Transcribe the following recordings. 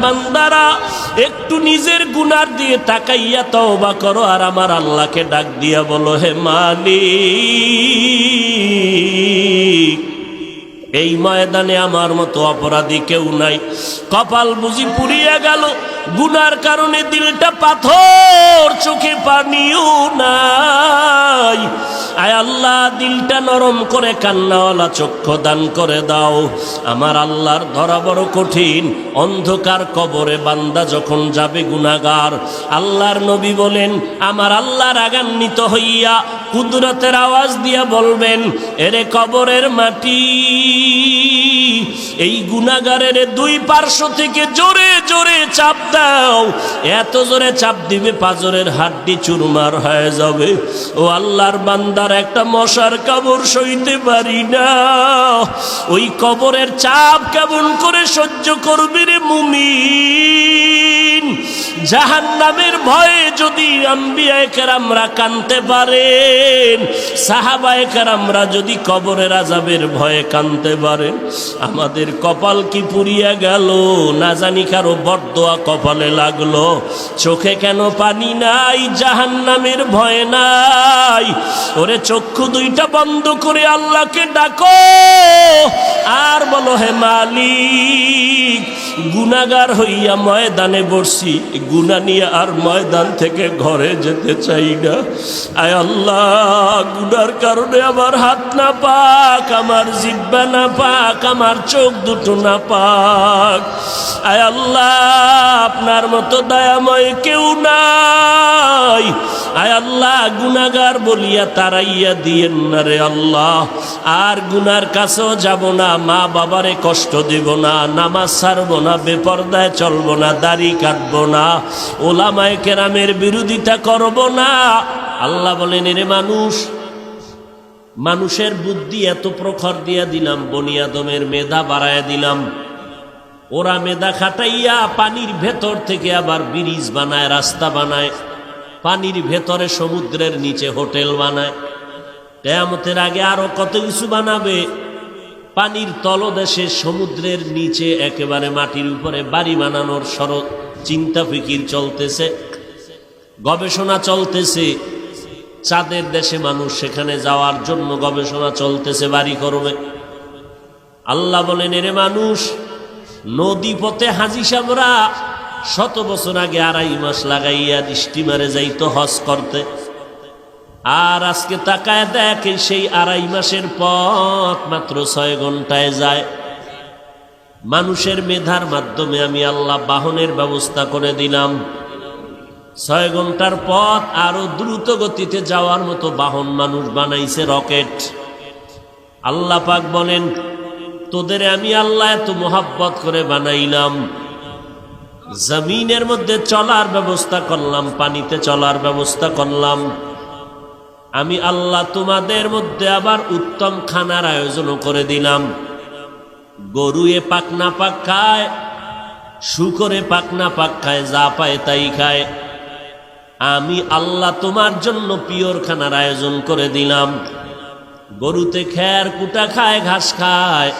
বান্দারা একটু নিজের গুনার দিয়ে তাকাইয়া তওবা করো আর আমার আল্লাহকে ডাক দিয়া বলো, হে মালিক, এই ময়দানে আমার মতো অপরাধী কেউ নাই। কপাল বুঝি পুড়িয়া গেল, গুনার কারণে দিলটা পাথর, চোখে পানিও নাই। আয় আল্লাহ, দিলটা নরম করে কান্নাওয়ালা চক্ষু দান করে দাও। আমার আল্লাহর ধরা বড় কঠিন। অন্ধকার কবরে বান্দা যখন যাবে গুনাহগার, আল্লাহর নবী বলেন, আমার আল্লাহ রাগান্বিত হইয়া কুদরতের আওয়াজ দিয়া বলবেন, এরে কবরের মাটি, এই গুনাহগারের দুই পার্শ্ব থেকে জোরে জোরে চাপ দাও। এত জোরে চাপ দিবে পাঁজরের হাড্ডি চুরমার হয়ে যাবে। ও আল্লাহর বান্দার একটা মশার কামড় সইতে পারি না, ওই কবরের চাপ কেমন করে সহ্য করবি রে মুমিন? জাহান্নামের ভয়ে যদি আম্বিয়ায়ে কেরামরা কাঁদতে পারেন, সাহাবায়ে কেরামরা যদি কবরের আযাবের ভয়ে কাঁদতে পারেন, আমাদের কপাল কি পুড়িয়া গেল? না জানি কারো বরদোয়া কপালে লাগলো। চোখে কেন পানি নাই? জাহান্নামের ভয় নাই। ওরে চক্ষু দুইটা বন্ধ করে আল্লাহকে ডাকো আর বলো, হে মালিক, গুনাহগার হইয়া ময়দানে বসছি, গুনাহ নিয়ে আর ময়দান থেকে ঘরে যেতে চাই না। আয় আল্লাহ, গুনার কারণে আমার হাত না পাক, আমার জিহ্বা না পাক, আমার চোখ দুটো না পাক। আয় আল্লাহ, আপনার মতো দয়াময় কেউ নাই। আয় আল্লাহ, গুনাহগার বলিয়া তাড়াইয়া দিয়েন না রে আল্লাহ। আর গুনার কাছেও যাব না, মা বাবারে কষ্ট দেব না, নামাজ ছাড়ব না, বেপরদায় চলব না, দাড়ি কাটব না, ওলামায়ে কেরামের বিরোধিতা করব না। আল্লাহ বলেন, এরে মানুষ, মানুষের বুদ্ধি এত প্রখর দিয়া দিলাম, বনি আদমের মেধা বাড়াইয়া দিলাম। ওরা মেধা খাটাইয়া পানির ভেতর থেকে আবার ব্রিজ বানায়, রাস্তা বানায়, পানির ভেতরে সমুদ্রের নিচে হোটেল বানায়। কিয়ামতের আগে আরো কত কিছু বানাবে। পানির তলদেশে সমুদ্রের নিচে একেবারে মাটির উপরে বাড়ি বানানোর চিন্তা ফিকির চলতেছে, গবেষণা চলতেছে। চাঁদের দেশে মানুষ সেখানে যাওয়ার জন্য গবেষণা চলতেছে, বাড়ি করবে। আল্লাহ বলেন, এরে মানুষ, নদী পথে হাজি সাহেবরা 100 বছর আগে 2.5 মাস লাগাইয়া স্টিমারে যাইতো হজ করতে, আর আজকে তাকায় দেখে সেই 2.5 মাসের পথ মাত্র 6 ঘন্টায় যায়। মানুষের মেধার মাধ্যমে আমি আল্লাহ বাহনের ব্যবস্থা করে দিলাম। 6 ঘন্টার পথ আরো দ্রুত গতিতে যাওয়ার মতো বাহন মানুষ বানাইছে, রকেট। আল্লাহ পাক বলেন, তোদের আমি আল্লাহ এত মোহাব্বত করে বানাইলাম, জমিনের মধ্যে চলার ব্যবস্থা করলাম, পানিতে চলার ব্যবস্থা করলাম। আমি আল্লাহ তোমাদের মধ্যে আবার উত্তম খানার আয়োজনও করে দিলাম। গরুয়ে পাক না পাক খায়, শুকরে পাক না পাক খায়, যা পায় তাই খায়। আমি আল্লাহ তোমার জন্য পিওর খানার আয়োজন করে দিলাম। গরুতে খের কুটা খায়, ঘাস খায়,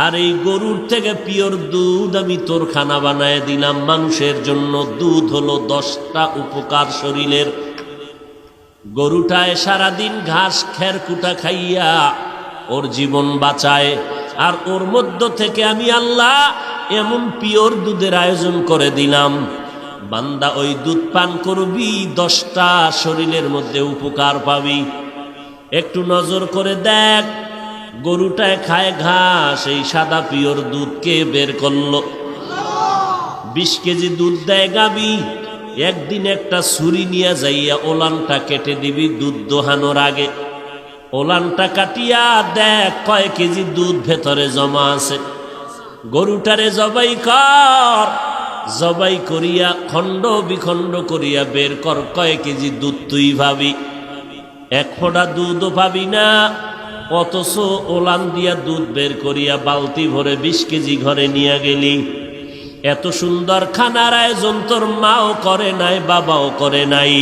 আর এই গরুর থেকে পিওর দুধ আমি তোর খানা বানায় দিলাম। মানুষের জন্য দুধ হলো 10টা উপকার শরীরের। গরুটায় সারাদিন ঘাস খের কুটা খাইয়া ওর জীবন বাঁচায়, আর ওর মধ্য থেকে আমি আল্লাহ এমন পিওর দুধের আয়োজন করে দিলাম। বান্দা ওই দুধ পান করবি, 10টা শরীরের মধ্যে উপকার পাবি। একটু নজর করে দেখ, গরুটায় খায় ঘাস, এই সাদা পিওর দুধকে বের করলো। 20 কেজি দুধ দেয় গাবি। একদিন একটা ছুরি নিয়ে যাইয়া ওলানটা কেটে দিবি দুধ দোহানোর আগে। ওলানটা কাটিয়া দেখ কয় কেজি দুধ ভেতরে জমা আছে। গরুটারে জবাই কর, জবাই করিয়া খণ্ড বিখণ্ড করিয়া বের কর কয় কেজি দুধ তুই ভাবি। 1 ফোঁটা দুধও পাবি না, অথচ ওলান দিয়া দুধ বের করিয়া বালতি ভরে 20 কেজি ঘরে নিয়ে গেলি। এত সুন্দর খানার আয়োজন তোর মাও করে নাই, বাবাও করে নাই।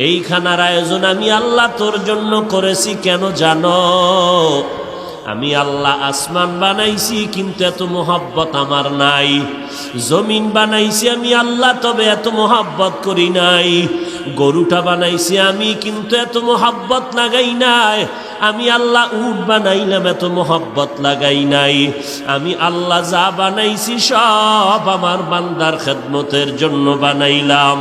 এই খানার আয়োজন আমি আল্লাহ তোর জন্য করেছি, কেন জানো? আমি আল্লাহ আসমান বানাইছি কিন্তু এত মোহাব্বত আমার নাই, জমিন বানাইছি আমি আল্লাহ তবে এত মোহাব্বত করি নাই, গরুটা বানাইছি আমি কিন্তু এত মোহাব্বত লাগাই নাই, আমি আল্লাহ উট বানাইলাম এত মোহাব্বত লাগাই নাই, আমি আল্লাহ যা বানাইছি সব আমার বান্দার খেদমতের জন্য বানাইলাম।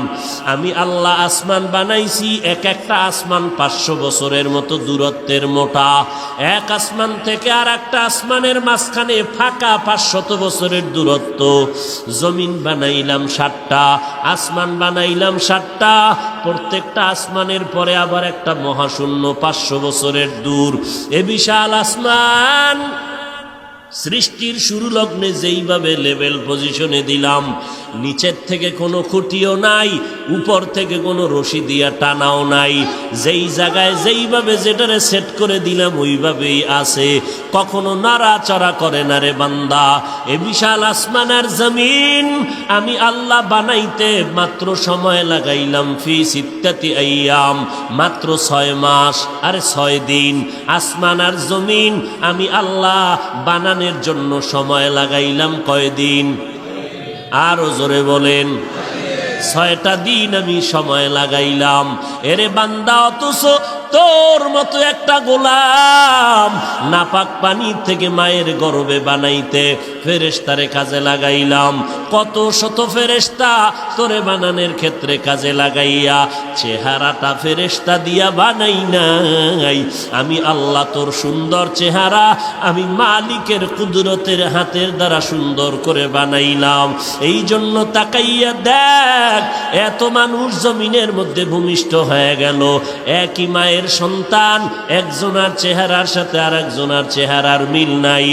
আমি আল্লাহ আসমান বানাইছি, এক একটা আসমান 500 বছরের মতো দূরত্বের মোটা, এক আসমান থেকে আর একটা আসমানের মাঝখানে ফাঁকা 500 বছরের দূরত্ব। জমিন বানাইলাম 7টা, আসমান বানাইলাম 7টা, প্রত্যেকটা আসমানের পরে আবার একটা মহাশূন্য 500 বছরের দূর। এ বিশাল আসমান সৃষ্টির শুরু লগ্নে যেইভাবে লেভেল পজিশনে দিলাম, নিচের থেকে কোনো খুঁটিও নাই, উপর থেকে কোনো রশি দিয়া টানাও নাই, যেই জায়গায় যেইভাবে যেটারে সেট করে দিলাম ওইভাবেই আছে, কখনো নাড়াচাড়া করে না রে বান্দা। এ বিশাল আসমান আর জমিন আমি আল্লাহ বানাইতে মাত্র সময় লাগাইলাম ফি সিত্তাতি আইয়াম, মাত্র 6 মাস আর 6 দিন। আসমান আর জমিন আমি আল্লাহ বানানোর জন্য সময় লাগাইলাম কয়দিন? আরো জোরে বলেন। 6টা দিন আমি সময় লাগাইলাম। এরে বান্দা, অথচ তোর মতো একটা গোলাম নাপাক পানি থেকে মায়ের গর্ভে বানাইতে ফেরেশতারে কাজে লাগাইলাম। কত শত ফেরেশতা তোরে বানানোর ক্ষেত্রে কাজে লাগাইয়া চেহারাটা ফেরেশতা দিয়া বানাই নাই। আমি আল্লাহ তোর সুন্দর চেহারা আমি মালিকের কুদরতের হাতের দ্বারা সুন্দর করে বানাইলাম। এই জন্য তাকাইয়া দেখ, এত মানুষ জমিনের মধ্যে ভূমিষ্ঠ হয়ে গেল, একই মায়ের সন্তান, একজনের চেহারার সাথে আর একজনের চেহারার মিল নাই।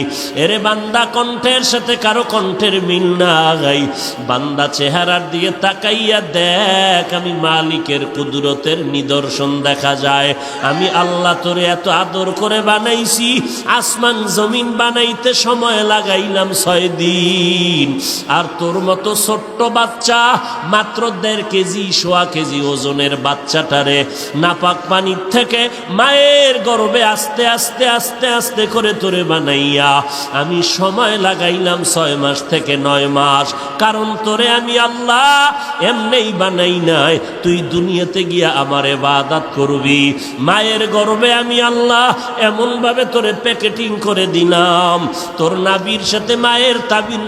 এরে বান্দা, কণ্ঠের সাথে কারো কণ্ঠের মিল নাই। বান্দা চেহারার দিকে তাকাইয়া দেখ, আমি মালিকের কুদরতের নিদর্শন দেখা যায়। আমি আল্লাহ তোরে এত আদর করে বানাইছি, আসমান জমিন বানাইতে সময় লাগাইলাম 6 দিন। আর তোর মতো ছোট্ট বাচ্চা, মাত্র 1.5 কেজি 1.25 কেজি ওজনের বাচ্চাটারে নাপাক পানির থেকে মায়ের গর্ভে আস্তে আস্তে আস্তে আস্তে করে তোরে বানাইয়া আমি সময় লাগাইলাম 6 মাস থেকে 9 মাস। কারণ তোরে আমি আল্লাহ এমনেই বানাই নাই, তুই দুনিয়াতে গিয়া আমার ইবাদত করবি। মায়ের গর্ভে আমি আল্লাহ এমন ভাবে তোরে প্যাকেটিং করে দিলাম, তোর নাভির সাথে মায়ের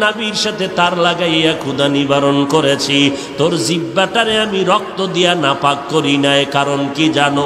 নাভির সাথে তার লাগাইয়া ক্ষুধা নিবারণ করেছি। তোর জিহ্বাটারে আমি রক্ত দিয়া নাপাক করি নাই। কারণ কি জানো?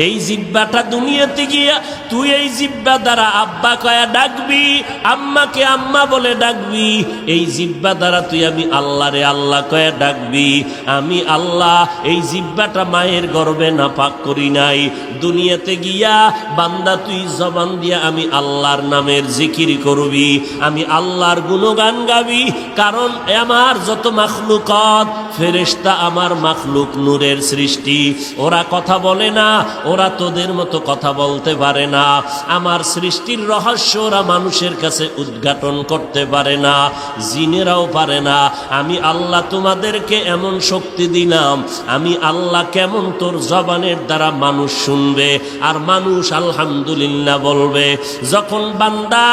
এই জিহ্বাটা দুনিয়াতে গিয়া তুই এই জিহ্বা দ্বারা আব্বা কয়া ডাকবি, আম্মাকে আম্মা বলে ডাকবি। এই জিহ্বা দ্বারা তুই আমি আল্লাহরে আল্লাহ কয়া ডাকবি। আমি আল্লাহ এই জিহ্বাটা মায়ের গর্ভে নাপাক করি নাই। দুনিয়াতে গিয়া বান্দা তুই জবান দিয়া আমি আল্লাহর নামের জিকির করবি, আমি আল্লাহর গুণগান গাবি। কারণ আমার যত মাখলুকাত ফেরেশতা আমার মাখলুক, নূরের সৃষ্টি, ওরা কথা বলে না, ওরা তোদের মতো কথা বলতে পারে না। আমার সৃষ্টির রহস্য ওরা মানুষের কাছে উদ্ঘাটন করতে পারে না, জিনেরাও পারে না। আমি আল্লাহ তোমাদেরকে এমন শক্তি দিলাম, আমি আল্লাহ কেমন তোর জবানের দ্বারা মানুষ শুনবে আর মানুষ আলহামদুলিল্লাহ বলবে। যখন বান্দা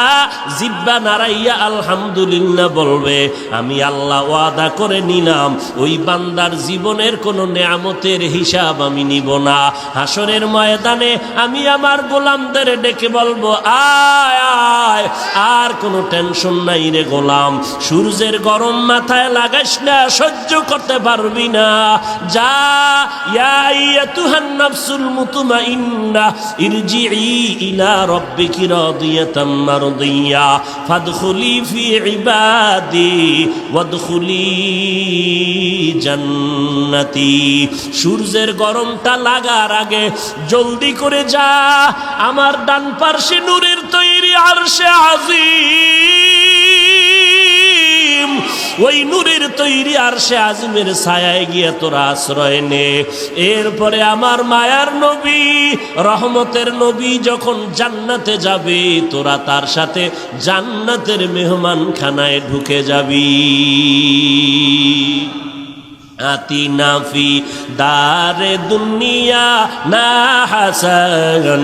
জিহ্বা নাড়াইয়া আলহামদুলিল্লাহ বলবে, আমি আল্লাহ ওয়াদা করে নিলাম ওই বান্দার জীবনের কোনো নেয়ামতের হিসাব আমি নিব না। হাসরের ময়দানে আমি আমার গোলামদের ডেকে বলবো, আয় আয়, আর কোনো টেনশন নাই রে গোলাম, সূর্যের গরম মাথায় লাগাস না, সহ্য করতে পারবি না। যা, ইয়া আইয়াতুহান নাফসুল মুতমাইন্না ইরজিই ইলা রাব্বিকি রাদিয়াতাম মারদিয়া ফাদখুলি ফি ইবাদি ওয়াদখুলি জান্নাতি। সূর্যের গরমটা লাগার আগে জলদি করে যা, আমার ডান পার্শ্বে নূরের তৈরি আরশে আজিম, ওই নূরের তৈরি আরশে আজিমের ছায়ায় গিয়ে তোরা আশ্রয় নে। এরপরে আমার মায়ার নবী, রহমতের নবী যখন জান্নাতে যাবে, তোরা তার সাথে জান্নাতের মেহমানখানায় ঢুকে যাবি। আতিনা ফি দারে দুনিয়া না হাসান,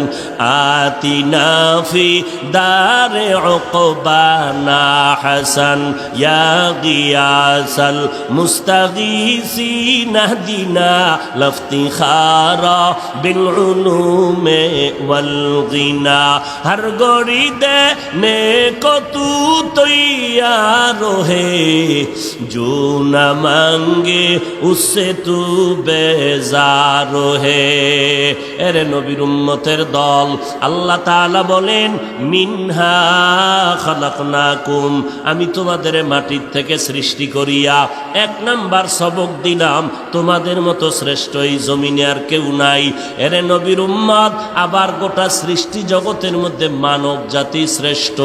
আতিনা ফি দারে উকবা না হাসান, ইয়া গিয়াসাল মুস্তাগীসিন আহদিনা লফতিখারা বিল উলুমে ওয়াল গিনা। হর গড়ি দে নে কো তু তৈয়ার হে, जो न मांगे उससे तू बेजार है। এরে নবীর উম্মতের দল, আল্লাহ তাআলা বলেন মিনহা খালাকনাকুম, আমি তোমাদের মাটির থেকে সৃষ্টি করিয়া এক নাম্বার সবক দিলাম, তোমাদের মতো শ্রেষ্ঠ এই জমিনে আর কেউ নাই। এরে নবীর উম্মত, আবার গোটা সৃষ্টি জগতের মধ্যে মানব জাতি শ্রেষ্ঠ,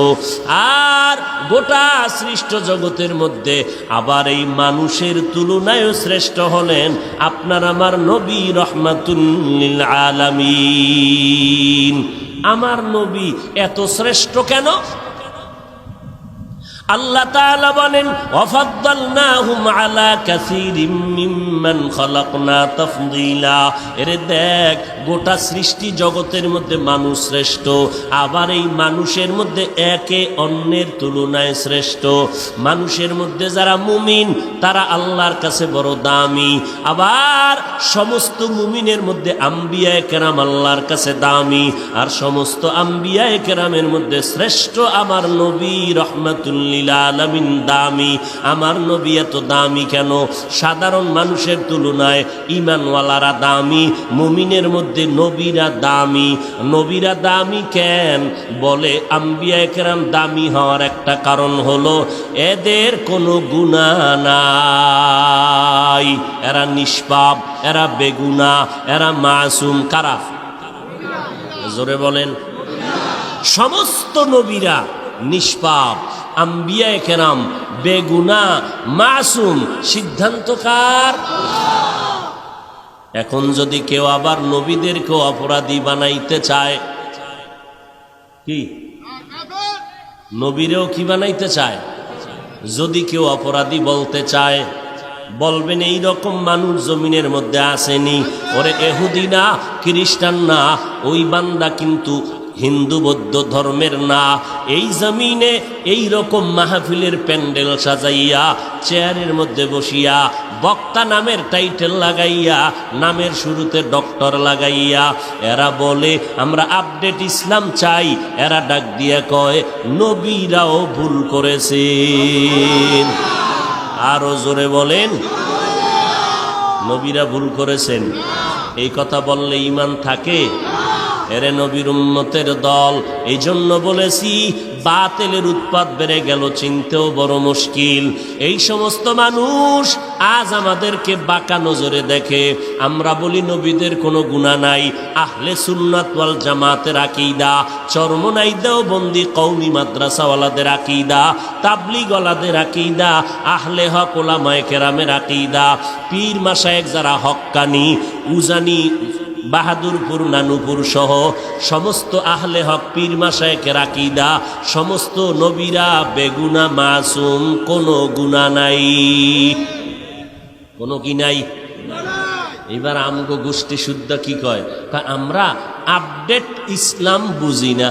আর গোটা সৃষ্ট জগতের মধ্যে আবার এই মানুষের তুলনায়ও শ্রেষ্ঠ হলেন আপনার আমার নবী রহমাতুল লিল আলামিন। আমার নবী এত শ্রেষ্ঠ কেন? আল্লাহ তাআলা বলেন ওয়াফাদ্দালনাহুম আলা কাসীরিম মিম্মান খালাকনা তাফদীলা। এরে দেখ, গোটা সৃষ্টি জগতের মধ্যে মানুষ শ্রেষ্ঠ, আবার এই মানুষের মধ্যে একে অন্যের তুলনায় শ্রেষ্ঠ। মানুষের মধ্যে যারা মুমিন তারা আল্লাহর কাছে বড় দামি, আবার সমস্ত মুমিনের মধ্যে আম্বিয়ায়ে কেরাম আল্লাহর কাছে দামি, আর সমস্ত আম্বিয়ায়ে কেরামের মধ্যে শ্রেষ্ঠ আমার নবী রহমাতুল আলামিন দামি। আমার নবী এত দামি কেন? সাধারণ মানুষের তুলনায় ঈমানওয়ালারা দামি, মুমিনের মধ্যে নবীরা দামি। নবীরা দামি কেন? বলে আম্বিয়ায়ে কেরাম দামি হওয়ার একটা কারণ হলো এদের কোনো গুনাহ নাই, এরা নিষ্পাপ, এরা বেগুনা, এরা মাসুম। কারা? জোরে বলেন। সমস্ত নবীরা নিষ্পাপ, আম্বিয়ায়ে কেরাম বেগুনা, মাসুম। সিদ্ধান্তকার। এখন যদি কেউ আবার নবীদেরকে অপরাধী বানাইতে চায়, কি নবীরেও কি বানাইতে চায়? যদি কেউ অপরাধী বলতে চায়, বলবেন এই রকম মানুষ জমিনের মধ্যে আসেনি। ওরে এহুদি না, খ্রিস্টান না, ওই বান্দা কিন্তু হিন্দু বৌদ্ধ ধর্মের না। এই জমিনে এই রকম মাহফিলের প্যান্ডেল সাজাইয়া চেয়ারের মধ্যে বসিয়া বক্তা নামের টাইটেল লাগাইয়া, নামের শুরুতে ডক্টর লাগাইয়া এরা বলে আমরা আপডেট ইসলাম চাই। এরা ডাক দিয়া কয় নবীরাও ভুল করেছেন। আরো জোরে বলেন, নবীরা ভুল করেছেন। এই কথা বললে ঈমান থাকে? এরে নবীর উম্মতের দল, এই জন্য বলেছি বাতিলের উৎপাত বেড়ে গেল, চিনতেও বড় মুশকিল। এই সমস্ত মানুষ আজ আমাদেরকে বাঁকা নজরে দেখে। আমরা বলি নবীদের কোনো গুনাহ নাই। আহলে সুন্নাত ওয়াল জামাতের আকীদা, চরমনাই দেওবন্দি কওমি মাদ্রাসাওয়ালাদের আকীদা, তাবলীগওয়ালাদের আকীদা, আহলে হক ওলামায়ে কেরামের আকীদা, পীর মাশায়েখ যারা হক্কানি, উজানি, বাহাদুরপুর, নানুপুর সহ সমস্ত আহলে হক পীর মাশায়েখের আকীদা, সমস্ত নবীরা বেগুনা, মাসুম, কোনো গুনাহ নাই। কোনো কি নাই? এবার আমগো গোষ্ঠী শুদ্ধ কি কয়? আমরা আপডেট ইসলাম বুঝি না।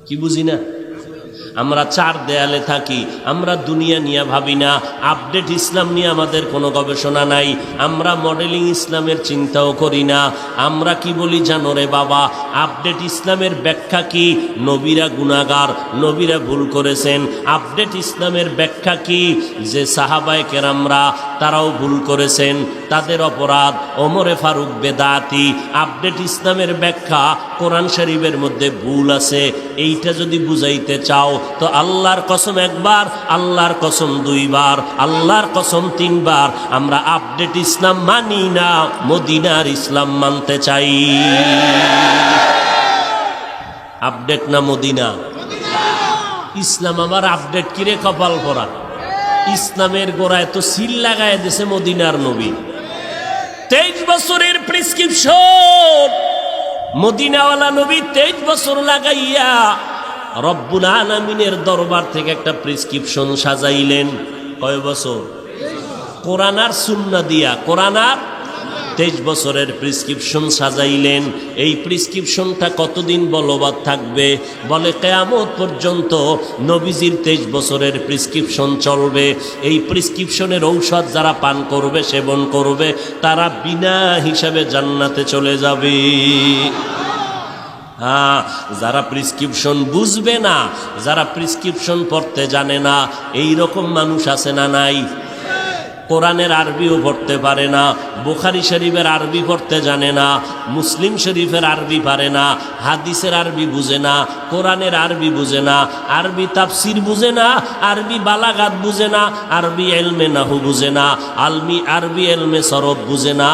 কি বুঝি না? আমরা চার দেয়ালে থাকি, আমরা দুনিয়া নিয়ে ভাবি না, আপডেট ইসলাম নিয়ে আমাদের কোনো গবেষণা নাই, আমরা মডেলিং ইসলামের চিন্তাও করি না। আমরা কি বলি জানো রে বাবা, আপডেট ইসলামের ব্যাখ্যা কি? নবীরা গুনাহগার, নবীরা ভুল করেছেন। আপডেট ইসলামের ব্যাখ্যা কি? যে সাহাবায়ে কেরামরা তারাও ভুল করেছেন, তাদের অপরাধ। ওমরে ফারুক বেদাতি। আপডেট ইসলামের ব্যাখ্যা কোরআন শরীফের মধ্যে ভুল আছে। এইটা যদি বুঝাইতে চাও তো আল্লাহর কসম একবার, আল্লাহর কসম দুইবার, আল্লাহর কসম তিনবার। আমরা আপডেট ইসলাম মানি না, মদিনার ইসলাম মানতে চাই। আপডেট না মদিনা? ইসলাম আবার আপডেট কিরে? কপাল পরা। ইসলামের গোড়ায় তো সিল লাগায় দিয়েছে মদিনার নবী। 23 বছরের প্রেসক্রিপশন মদিনাওয়ালা নবী 23 বছর লাগাইয়া রব্বুল আলামিনের দরবার থেকে একটা প্রেসক্রিপশন সাজাইলেন। কয় বছর? কোরআন আর সুন্নাহ দিয়া, কোরআন আর 23 বছরের প্রেসক্রিপশন সাজাইলেন। এই প্রেসক্রিপশনটা কতদিন বলবৎ থাকবে? বলে কিয়ামত পর্যন্ত নবীজির 23 বছরের প্রেসক্রিপশন চলবে। এই প্রেসক্রিপশনের ঔষধ যারা পান করবে, সেবন করবে, তারা বিনা হিসাবে জান্নাতে চলে যাবে। হ্যাঁ, যারা প্রেসক্রিপশন বুঝবে না, যারা প্রেসক্রিপশন পড়তে জানে না, এই রকম মানুষ আছে না নাই? কোরআনের আরবিও পড়তে পারে না, বুখারী শরীফের আরবি পড়তে জানে না, মুসলিম শরীফের আরবি পারে না, হাদিসের আরবি বুঝে না, কোরআনের আরবি বুঝে না, আরবি তাফসির বুঝে না, আরবি বালাগাত বুঝে না, আরবি এলমে নাহু বুঝে না, আরবি এলমে সরফ বুঝে না।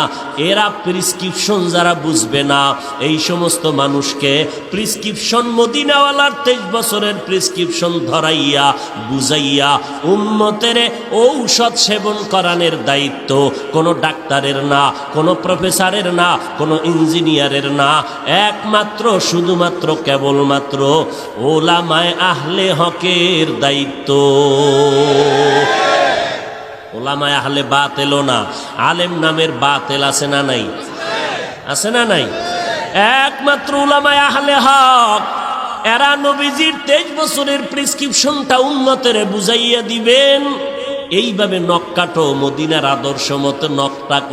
এরা প্রেসক্রিপশন যারা বুঝবে না, এই সমস্ত মানুষকে প্রেসক্রিপশন মদিনাওয়ালার 23 বছরের প্রেসক্রিপশন ধরাইয়া বুঝাইয়া উম্মতের ঔষধ সেবন করানোর দায়িত্ব কোনো ডাক্তারের না, কোনো প্রফেসরের না, কোনো ইঞ্জিনিয়ারের না, একমাত্র শুধুমাত্র কেবলমাত্র ওলামায়ে আহলে হকের দায়িত্ব। ওলামায়ে আহলে বাতেলও না, আলেম নামের বাতেল আছে না নাই? আছে না নাই? একমাত্র ওলামায়ে আহলে হক, এরা নবীজির 23 বছরের প্রেসক্রিপশনটা উম্মতের বুঝাইয়া দিবেন। এইভাবে নখ কাটো, মদিনার আদর্শ মতো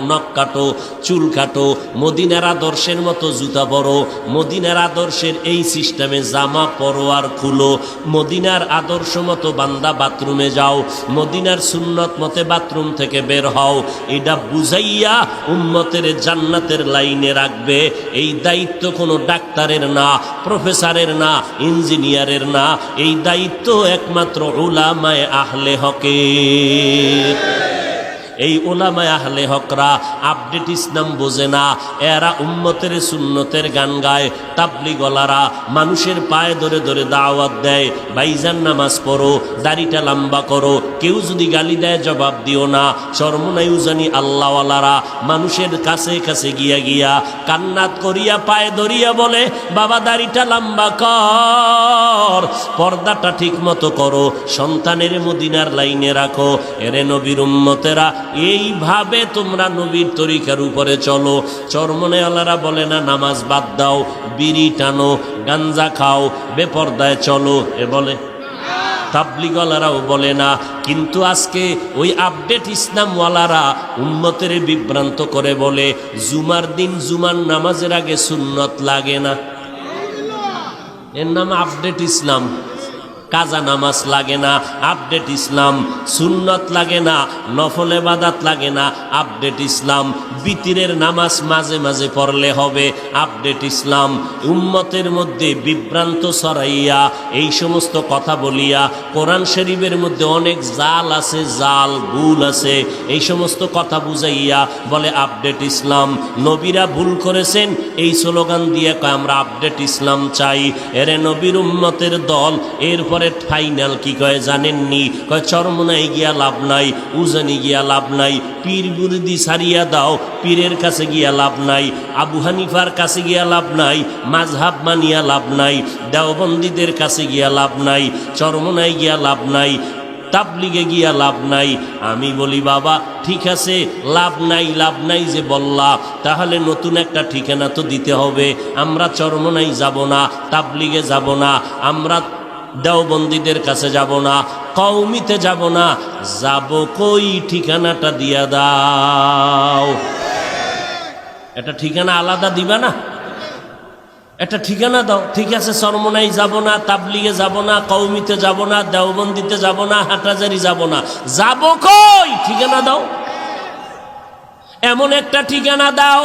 নখ কাটো, চুল কাটো, মদিনার আদর্শের মতো জুতা পরো, মদিনার আদর্শের এই সিস্টেমে জামা পরো আর খুলো, মদিনার আদর্শ মতো বান্দা বাথরুমে যাও, মদিনার সুন্নত মতে বাথরুম থেকে বের হও। এটা বুঝাইয়া উম্মতের জান্নাতের লাইনে রাখবে। এই দায়িত্ব কোনো ডাক্তারের না, প্রফেসরের না, ইঞ্জিনিয়ারের না, এই দায়িত্ব একমাত্র উলামায়ে আহলে হকের। এই ওলামায়ে আহলে হকরা আপডেট ইসলাম বোঝে না। এরা উম্মতের সুন্নতের গান গায়। তাবলিগওয়ালারা মানুষের পায়ে ধরে ধরে দাওয়াত দেয়, ভাইজান নামাজ পড়ো, দাড়িটা লম্বা করো, কেউ যদি গালি দেয় জবাব দিও না। চরমনাই উজানি আল্লাহওয়ালারা মানুষের কাছে কাছে গিয়া গিয়া কান্নাত করিয়া পায়ে ধরিয়া বলে, বাবা দাড়িটা লম্বা কর, পর্দাটা ঠিক মতো করো, সন্তানের মদিনার লাইনে রাখো। এরে নবীর উম্মতেরা, এইভাবে তোমরা নবীর তরিকার উপরে চলো। চরমনাইওয়ালারা বলে না নামাজ বাদ দাও, বিড়ি টানো, গাঞ্জা খাও, বেপরদায় চলো, এ বলে। তাবলিগওয়ালারাও বলে না। কিন্তু আজকে ওই আপডেট ইসলামওয়ালারা উম্মতের বিভ্রান্ত করে বলে, জুমার দিন জুমার নামাজের আগে সুন্নত লাগে না, এর নাম আপডেট ইসলাম। কাজা নামাজ লাগে না, আপডেট ইসলাম। সুন্নত লাগে না, নফল ইবাদত লাগে না, আপডেট ইসলাম। বিতিরের নামাজ মাঝে মাঝে পড়লে হবে, আপডেট ইসলাম। উম্মতের মধ্যে বিভ্রান্ত ছড়াইয়া এই সমস্ত কথা বলিয়া কোরআন শরীফের মধ্যে অনেক জাল আছে, জাল ভুল আছে, এই সমস্ত কথা বুঝাইয়া বলে আপডেট ইসলাম। নবীরা ভুল করেছেন, এই স্লোগান দিয়ে কয় আমরা আপডেট ইসলাম চাই। এরে নবীর উম্মতের দল এরপর ফাইনাল কি কয় জানেননি? কয় চরমনাই গিয়া লাভ নাই, উজানি গিয়া লাভ নাই, পীর মুরিদি সারিয়া দাও, পীরের কাছে গিয়া লাভ নাই, আবু হানিফার কাছে গিয়া লাভ নাই, মাযহাব মানিয়া লাভ নাই, দেওবন্দীদের কাছে গিয়া লাভ নাই, চরমনাই গিয়া লাভ নাই, তাবলিগে গিয়া লাভ নাই। আমি বলি বাবা ঠিক আছে, লাভ নাই যে বললা, তাহলে নতুন একটা ঠিকানা তো দিতে হবে। আমরা চরমনাই যাব না, তাবলিগে যাব না, আমরা দেওবন্দীদের কাছে যাব না, কওমিতে যাব না, যাব কই? ঠিকানাটা দিয়া দাও। এটা ঠিকানা আলাদা দিবা না, একটা ঠিকানা দাও। ঠিক আছে, চরমনাই যাব না, তাবলিগে যাব না, কওমিতে যাব না, দেওবন্দিতে যাব না, হাটাজারি যাব না, যাব কই? ঠিকানা দাও, এমন একটা ঠিকানা দাও।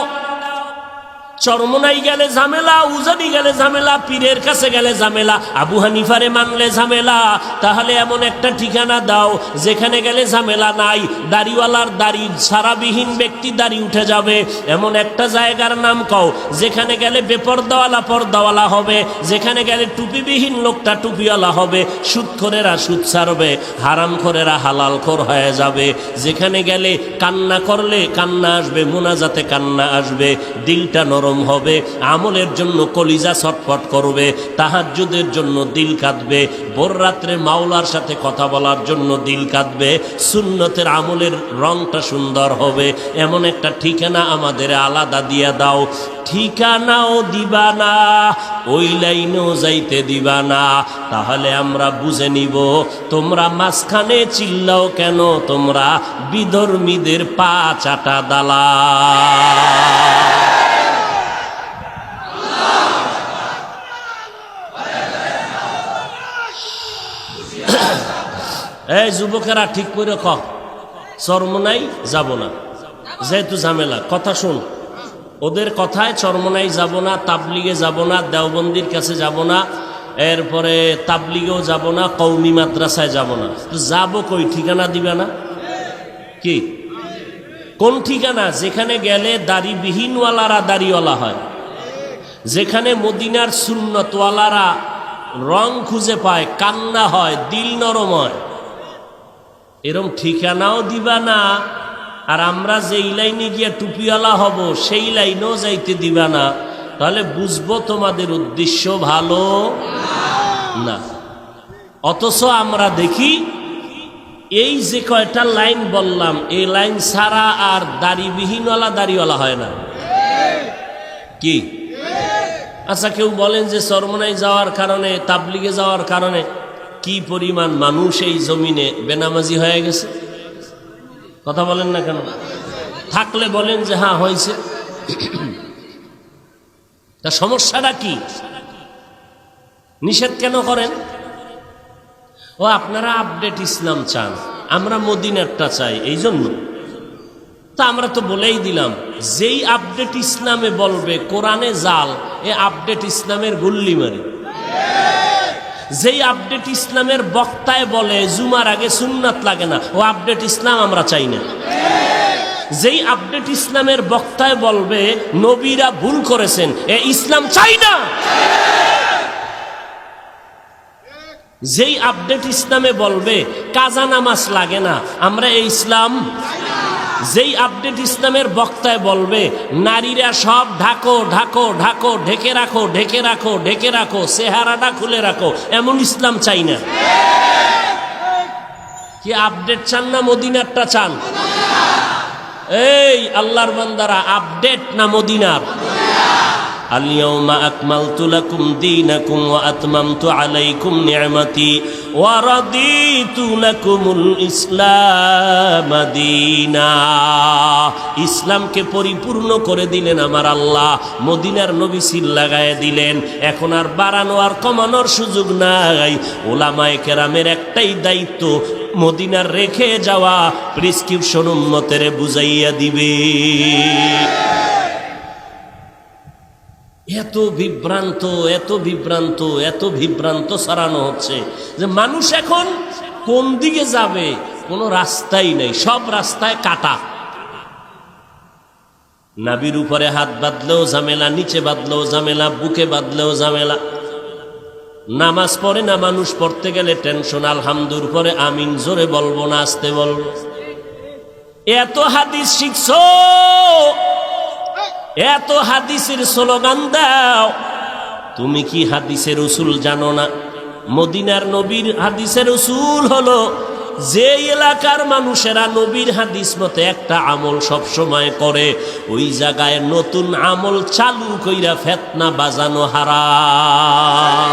চরমনাই গেলে ঝামেলা, উজানি গেলে ঝামেলা, পীরের কাছে গেলে ঝামেলা, আবু হানিফারে মানলে ঝামেলা। তাহলে এমন একটা ঠিকানা দাও যেখানে গেলে ঝামেলা নাই, দাড়িওয়ালার দাড়ি সারাবিহীন ব্যক্তি দাড়ি উঠে যাবে, এমন একটা জায়গার নাম কও যেখানে গেলে বেপরদাওয়ালা পর্দাওয়ালা হবে, যেখানে গেলে টুপিবিহীন লোকটা টুপিওয়ালা হবে, সুদখোরেরা সুদ ছাড়বে, হারামখোরেরা হালালখোর হয়ে যাবে, যেখানে গেলে কান্না করলে কান্না আসবে, মোনাজাতে কান্না আসবে, দিলটা নরম নরম হবে, আমলের জন্য কলিজা ছটফট করবে, তাহাজ্জুদের জন্য দিল কাঁদবে, ভোর রাত্রে মাওলার সাথে কথা বলার জন্য দিল কাঁদবে, সুন্নতের আমলের রংটা সুন্দর হবে। এমন একটা ঠিকানা আমাদের আলাদা দিয়া দাও। ঠিকানাও দিবা না, ওই লাইনেও যাইতে দিবা না, তাহলে আমরা বুঝে নিব তোমরা মাঝখানে চিল্লাও কেন, তোমরা বিধর্মীদের পা চাটা দালা। এই যুবকেরা ঠিক করে কও, চরমনাই যাব না, যেহেতু ঝামেলা। কথা শুন, ওদের কথায় চরমনাই যাব না, তাবলিগে যাব না, দেওবন্দির কাছে যাব না, এরপরে তাবলিগেও যাব না, কওমি মাদ্রাসায় যাব না। যাব কই? ঠিকানা দিবে না কি? কোন ঠিকানা? যেখানে গেলে দাড়িবিহীনওয়ালারা দাড়িওয়ালা হয়, যেখানে মদিনার সুন্নতওয়ালারা রং খুঁজে পায়, কান্না হয়, দিল নরম হয়, এরম ঠিকানাও দিবা না। আর আমরা যেই লাইনে গিয়া টুপিওয়ালা হব সেই লাইনেও যাইতে দিবা না, তাহলে বুঝবো তোমাদের উদ্দেশ্য ভালো না। অথচ আমরা দেখি এই যে কয়টা লাইন বললাম, এই লাইন ছাড়া আর দাড়িবিহীনওয়ালা দাড়িওয়ালা হয় না কি? আচ্ছা, কেউ বলেন যে চরমনাই যাওয়ার কারণে, তাবলিগে যাওয়ার কারণে কি পরিমাণ মানুষ এই জমিনে বেনামাজি হয়ে গেছে? কথা বলেন না কেন? থাকলে বলেন যে হ্যাঁ হয়েছে। তা সমস্যাটা কি? নিষেধ কেন করেন? ও আপনারা আপডেট ইসলাম চান, আমরা মদিনারটা চাই, এই জন্য। তা আমরা তো বলেই দিলাম, যেই আপডেট ইসলামে বলবে কোরআনে জাল, এ আপডেট ইসলামের গুল্লি মারি। যেই আপডেট ইসলামের বক্তায় বলে জুমার আগে সুন্নাত লাগে না, ও আপডেট ইসলাম আমরা চাই না। যেই আপডেট ইসলামের বক্তায় বলবে নবীরা ভুল করেছেন, এ ইসলাম চাই না। যেই আপডেট ইসলামে বলবে কাজা নামাজ লাগে না, আমরা এই ইসলাম। যেই আপডেট ইসলামের বক্তায় বলবে নারীরা সব ঢাকো ঢাকো ঢাকো, ঢেকে রাখো ঢেকে রাখো ঢেকে রাখো, চেহারাটা খুলে রাখো, এমন ইসলাম চাই না। কি আপডেট চান না মদিনারটা চান? এই আল্লাহর বান্দারা, আপডেট না মদিনার? আল-ইয়াওমা আকমালতু লাকুম দীনাকুম ওয়া আতমামতু আলাইকুম নি'মাতি ওয়া রাদিতু লাকুমুল ইসলাম দীনা। ইসলামকে পরিপূর্ণ করে দিলেন আমার আল্লাহ, মদিনার নবী সিল লাগায় দিলেন। এখন আর বাড়ানো আর কমানোর সুযোগ নাই। ওলামায়ে কেরামের একটাই দায়িত্ব, মদিনার রেখে যাওয়া প্রেসক্রিপশন উম্মতের বুঝাইয়া দিবে। এত বিভ্রান্ত এত বিভ্রান্ত এত বিভ্রান্ত ছড়ানো হচ্ছে যে মানুষ এখন কোন দিকে যাবে কোনো রাস্তাই নেই, সব রাস্তায় কাটা। নাভির উপরে হাত বাঁধলেও ঝামেলা, নিচে বাঁধলেও ঝামেলা, বুকে বাঁধলেও ঝামেলা। নামাজ পড়ে না মানুষ, পড়তে গেলে টেনশন। আলহামদুর পরে আমিন জোরে বলবো না আস্তে বলবো? এত হাদিস শিখছো, এত হাদিসের স্লোগান দাও, তুমি কি হাদিসের উসুল জানো না? মদিনার নবীর হাদিসের উসুল হলো যে এলাকার মানুষেরা নবীর হাদিস মতে একটা আমল সব সময় করে, ওই জায়গায় নতুন আমল চালু কইরা ফিতনা বাজানো হারাম।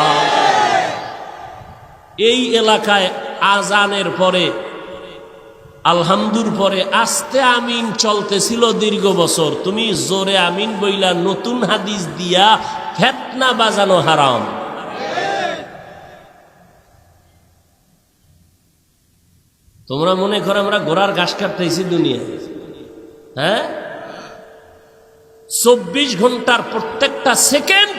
এই এলাকায় আজানের পরে আলহামদুর পরে আস্তে আমিন চলতেছিল দীর্ঘ বছর, তুমি জোরে আমিন বইলা নতুন হাদিস দিয়া ফিতনা বাজানো হারাম। তোমরা মনে করো আমরা ঘোড়ার ঘাস কাটতেছি দুনিয়া? হ্যাঁ, 24 ঘন্টার প্রত্যেকটা সেকেন্ড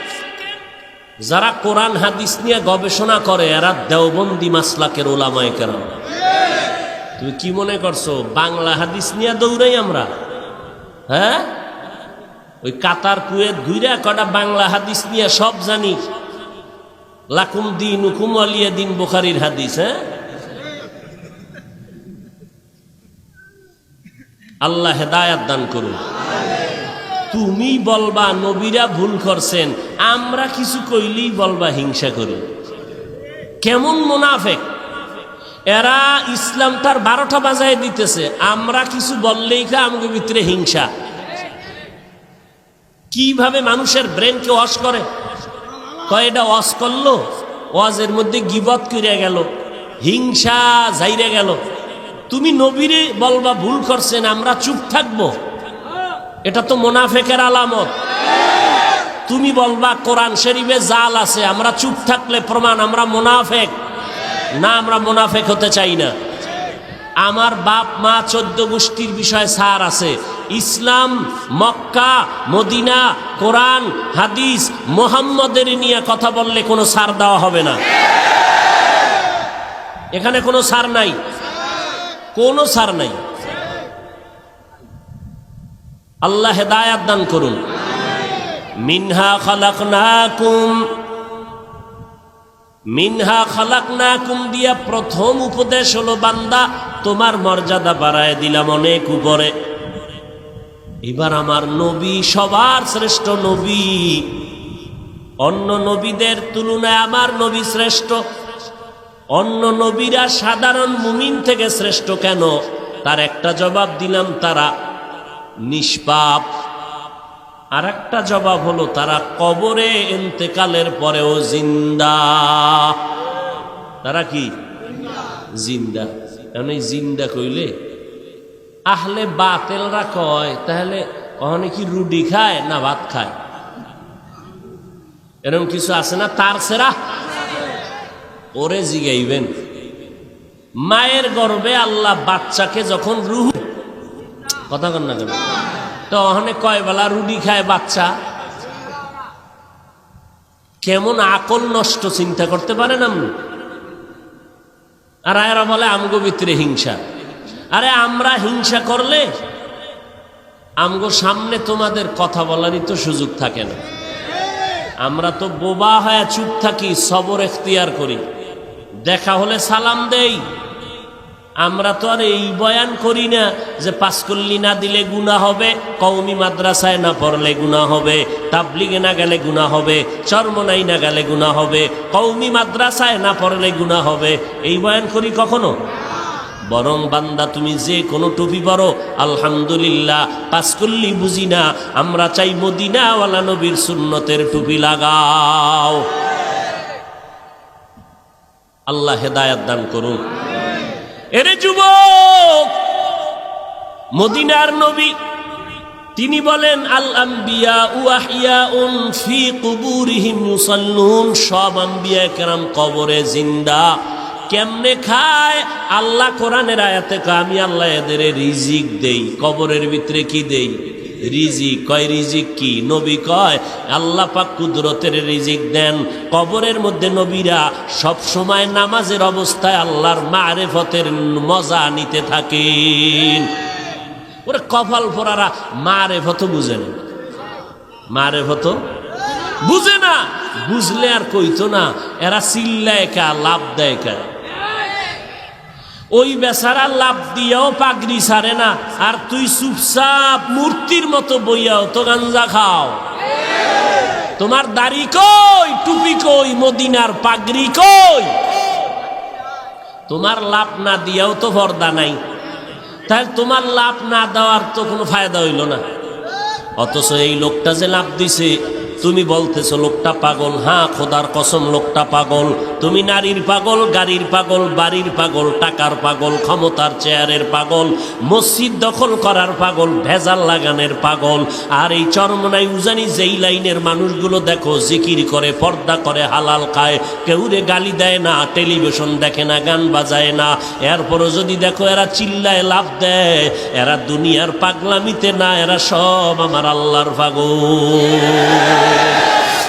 যারা কোরআন হাদিস নিয়ে গবেষণা করে এরা দেওবন্দি মাসলাকের ওলামায়ে কেরাম। তুমি কি মনে করছো বাংলা হাদিস নিয়ে দৌড়াই আমরা? হ্যাঁ, ওই কাতার কুয়েত ঘুরে কটা বাংলা হাদিস নিয়ে সব জানি। লাকুম দীনুকুম ওয়ালিয়া দিন, বুখারীর হাদিস। হ্যাঁ, আল্লাহ হেদায়াত দান করুন। তুমি বলবা নবীরা ভুল করছেন, আমরা কিছু কইলেই বলবা হিংসা করি। কেমন মুনাফেক এরা! ইসলাম তার 12টা বাজায় দিতেছে, আমরা কিছু বললেই আমাদের ভিতরে হিংসা। কিভাবে মানুষের ব্রেনকে ওয়াশ করে, কয় এটা ওয়াশ করলো, ওয়াজের মধ্যে গিবত করে গেল, হিংসা যাইরে গেল। তুমি নবীরে বলবা ভুল করছেন, আমরা চুপ থাকবো, এটা তো মুনাফেকের আলামত। তুমি বলবা কোরআন শরীফে জাল আছে, আমরা চুপ থাকলে প্রমাণ আমরা মুনাফেক। না, আমরা মুনাফেক হতে চাই না। আমার বাপ মা 14 গোষ্ঠীর বিষয়ে ছাড় আছে। ইসলাম, মক্কা, মদিনা, কোরআন, হাদিস, মুহাম্মদের নিয়ে কথা বললে কোনো ছাড় দেওয়া হবে না। এখানে কোনো ছাড় নাই, কোনো ছাড় নাই। আল্লাহ হেদায়াত দান করুন। মিনহা খালাকনাকুম, মিনহা খালাকনাকুম দিয়া প্রথম উপদেশ হলো, বান্দা তোমার মর্যাদা বাড়ায় দিলাম অনেক উপরে। এবার আমার নবী সবার শ্রেষ্ঠ নবী, অন্য নবীদের তুলনায় আমার নবী শ্রেষ্ঠ। অন্য নবীরা সাধারণ মুমিন থেকে শ্রেষ্ঠ কেন? তার একটা জবাব দিলাম, তারা নিষ্পাপ। আর একটা জবাব হলো, তারা কবরে ইন্তেকালের পরেও জিন্দা। তারা কি জিন্দা? কারণ এই জিন্দা কইলে আহলে বাতেলরা কয়, তাহলে ওখানে কি রুটি খায় না ভাত খায়? এরকম কিছু আছে না? তার সেরা ওরে জিগাইবেন, মায়ের গর্ভে আল্লাহ বাচ্চাকে যখন রুহ, কথা কন না কেন, তো ওখানে কয় বেলা রুটি খায় বাচ্চা? কেমন আকল নষ্ট, চিন্তা করতে পারেন আপনি? আর এরা বলে আমগো ভিতরে হিংসা। আরে আমরা হিংসা করলে আমগো সামনে তোমাদের কথা বলারই তো সুযোগ থাকে না। আমরা তো বোবা হয়ে চুপ থাকি, সবর এখতিয়ার করি, দেখা হলে সালাম দেই। আমরা তো আর এই বয়ান করি না যে পাঁচকল্লি না দিলে গুনাহ হবে, কওমি মাদ্রাসায় না পড়লে গুনাহ হবে, তাবলিগে না গেলে গুনাহ হবে, চরমনাই না গেলে গুনাহ হবে, কওমি মাদ্রাসায় না পড়লে গুনাহ হবে। এই বয়ান করি কখনো? বরং বান্দা তুমি যে কোনো টুপি পরো, আলহামদুলিল্লাহ, পাঁচকল্লি বুঝি না, আমরা চাই মদিনাওয়ালা নবীর সুন্নতের টুপি লাগাও। আল্লাহ হেদায়াত দান করুন। এরে যুবক, মদিনার নবী তিনি বলেন, আল আম্বিয়া ওয়াহিয়াউন ফি কুবুরিহিম ইউসাল্লুন। সব আম্বিয়া কেরাম কবরে জিন্দা। কেমনে খায়? আল্লাহ কোরআনের আয়াতে কয়, আমি আল্লাহ এদের রিজিক দেই। কবরের ভিতরে কি দেই? রিজিক। কয় রিজিক কি? নবী কয় আল্লাহ পাক কুদরতের রিজিক দেন। কবরের মধ্যে নবীরা সব সময় নামাজের অবস্থায় আল্লাহর মারেফতের মজা নিতে থাকেন। ওরে কপাল পরারা মারেফত বুঝে না, মারেফত বুঝে না। বুঝলে আর কইতো না, এরা চিল্লায় কা, লাভ দেয় কা। ওই বেচারা লাভ দিয়েও পাগড়ি ছাড়ে না, আর তুই চুপচাপ মূর্তির মতো বইয়াও তো গাঞ্জা খাও। তোমার দাড়ি কই, টুপি কই, মদিনার পাগড়ি কই? তোমার লাভ না দিয়েও তো পর্দা নাই, তাহলে তোমার লাভ না দেওয়ার তো কোনো ফায়দা হইল না। অথচ এই লোকটা যে লাভ দিছে, তুমি বলতেছো লোকটা পাগল। হ্যাঁ, খোদার কসম লোকটা পাগল। তুমি নারীর পাগল, গাড়ির পাগল, বাড়ির পাগল, টাকার পাগল, ক্ষমতার চেয়ারের পাগল, মসজিদ দখল করার পাগল, ভেজাল লাগানের পাগল। আর এই চরমনাই উজানি যেই লাইনের মানুষগুলো দেখো, জিকির করে, পর্দা করে, হালাল খায়, কেউরে গালি দেয় না, টেলিভিশন দেখে না, গান বাজায় না, এরপরও যদি দেখো এরা চিল্লায় লাভ দেয়, এরা দুনিয়ার পাগলামিতে না, এরা সব আমার আল্লাহর পাগল।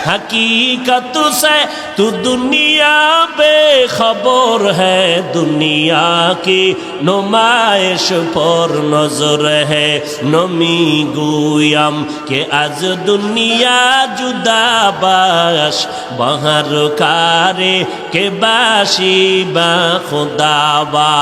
हकीकत से तू दुनिया बेखबर है, दुनिया की नुमाइश पर नजर है। नमी गुयाम के आज दुनिया जुदाबाश, बाहर कारे के बासी বা খোদাবাস।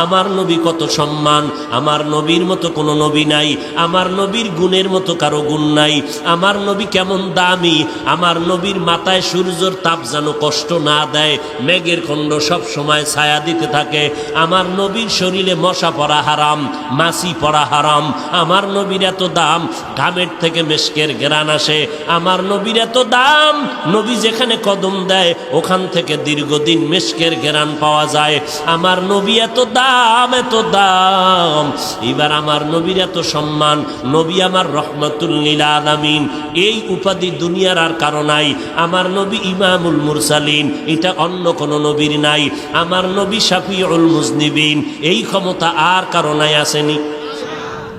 আমার নবী কত সম্মান, আমার নবীর মতো কোনো নবী নাই, আমার নবীর গুণের মতো কারো গুণ নাই। আমার নবী কেমন দামি, আমার নবীর মাথায় সূর্যের তাপ যেন কষ্ট না দেয়, মেঘের খণ্ড সব সময় ছায়া দিতে থাকে। আমার নবীর শরীরে মশা পড়া হারাম, মাছি পড়া হারাম। আমার নবীর এত দাম, ঘামের থেকে মেশকের ঘ্রাণ আসে। আমার নবীর এত দাম, নবী যেখানে কদম দেয় ওখান থেকে দীর্ঘদিন মেশকের ঘ্রাণ পাওয়া যায়। আমার নবী এত দাম, এত দাম। এবার আমার নবীর এত সম্মান, নবী আমার রহমাতুল লিল আলামিন, এই উপাধি দুনিয়ার আর কারো নাই। আমার নবী ইমামুল মুরসালিন, এটা অন্য কোনো নবীর নাই। আমার নবী শাফিউল মুজনিবিন, এই ক্ষমতা আর কারো নাই, আসেনি?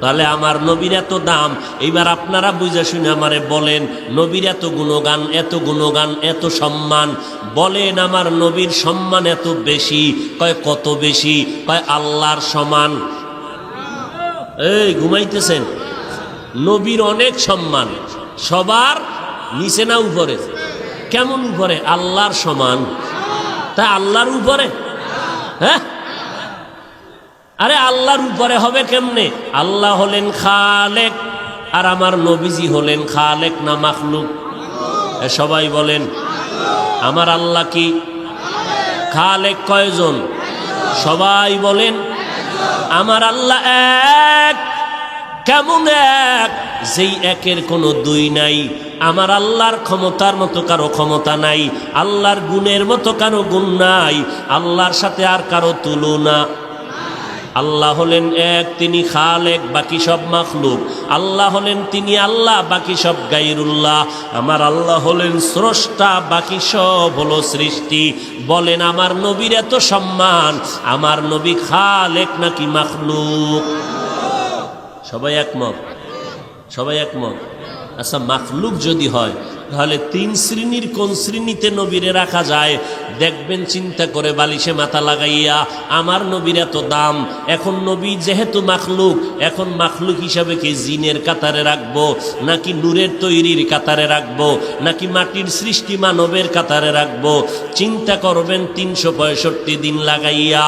তাহলে আমার নবীর এত দাম। এইবার আপনারা বুঝে শুনে আমারে বলেন, নবীর এত গুণগান, এত গুণগান, এত সম্মান, বলেন আমার নবীর সম্মান এত বেশি। কয় কত বেশি? কয় আল্লাহর সমান। এই ঘুমাইতেছেন? নবীর অনেক সম্মান, সবার নিচে না উপরে? কেমন উপরে? আল্লাহর সমান। তা আল্লাহর উপরে? হ্যাঁ, আরে আল্লাহর উপরে হবে কেমনে? আল্লাহ হলেন খালেক, আর আমার নবীজি হলেন খালেক না মাখলুক? সবাই বলেন আমার আল্লাহ কি খালেক? কয়জন? সবাই বলেন আমার আল্লাহ এক। কেমন এক? যেই একের কোনো দুই নাই। আমার আল্লাহর ক্ষমতার মতো কারো ক্ষমতা নাই, আল্লাহর গুণের মতো কারো গুণ নাই, আল্লাহর সাথে আর কারো তুলনা। আল্লাহ হলেন এক, তিনি খালেক, বাকি সব মাখলুক। আল্লাহ হলেন তিনি আল্লাহ, বাকি সব গায়রুল্লাহ। আমার আল্লাহ হলেন স্রষ্টা, বাকি সব হলো সৃষ্টি। বলেন আমার নবীর এত সম্মান, আমার নবী খালেক নাকি মাখলুক? সবাই একমত? সবাই একমত? আচ্ছা, মাখলুক যদি হয় তাহলে তিন শ্রেণীর কোন শ্রেণীতে নবীরে রাখা যায়? দেখবেন চিন্তা করে বালিশে মাথা লাগাইয়া। আমার নবীর এত দাম, এখন নবী যেহেতু মাখলুক, এখন মাখলুক হিসাবে কি জিনের কাতারে রাখবো, নাকি নূরের তৈরির কাতারে রাখবো, নাকি মাটির সৃষ্টি মানবের কাতারে রাখবো? চিন্তা করবেন 365 দিন লাগাইয়া,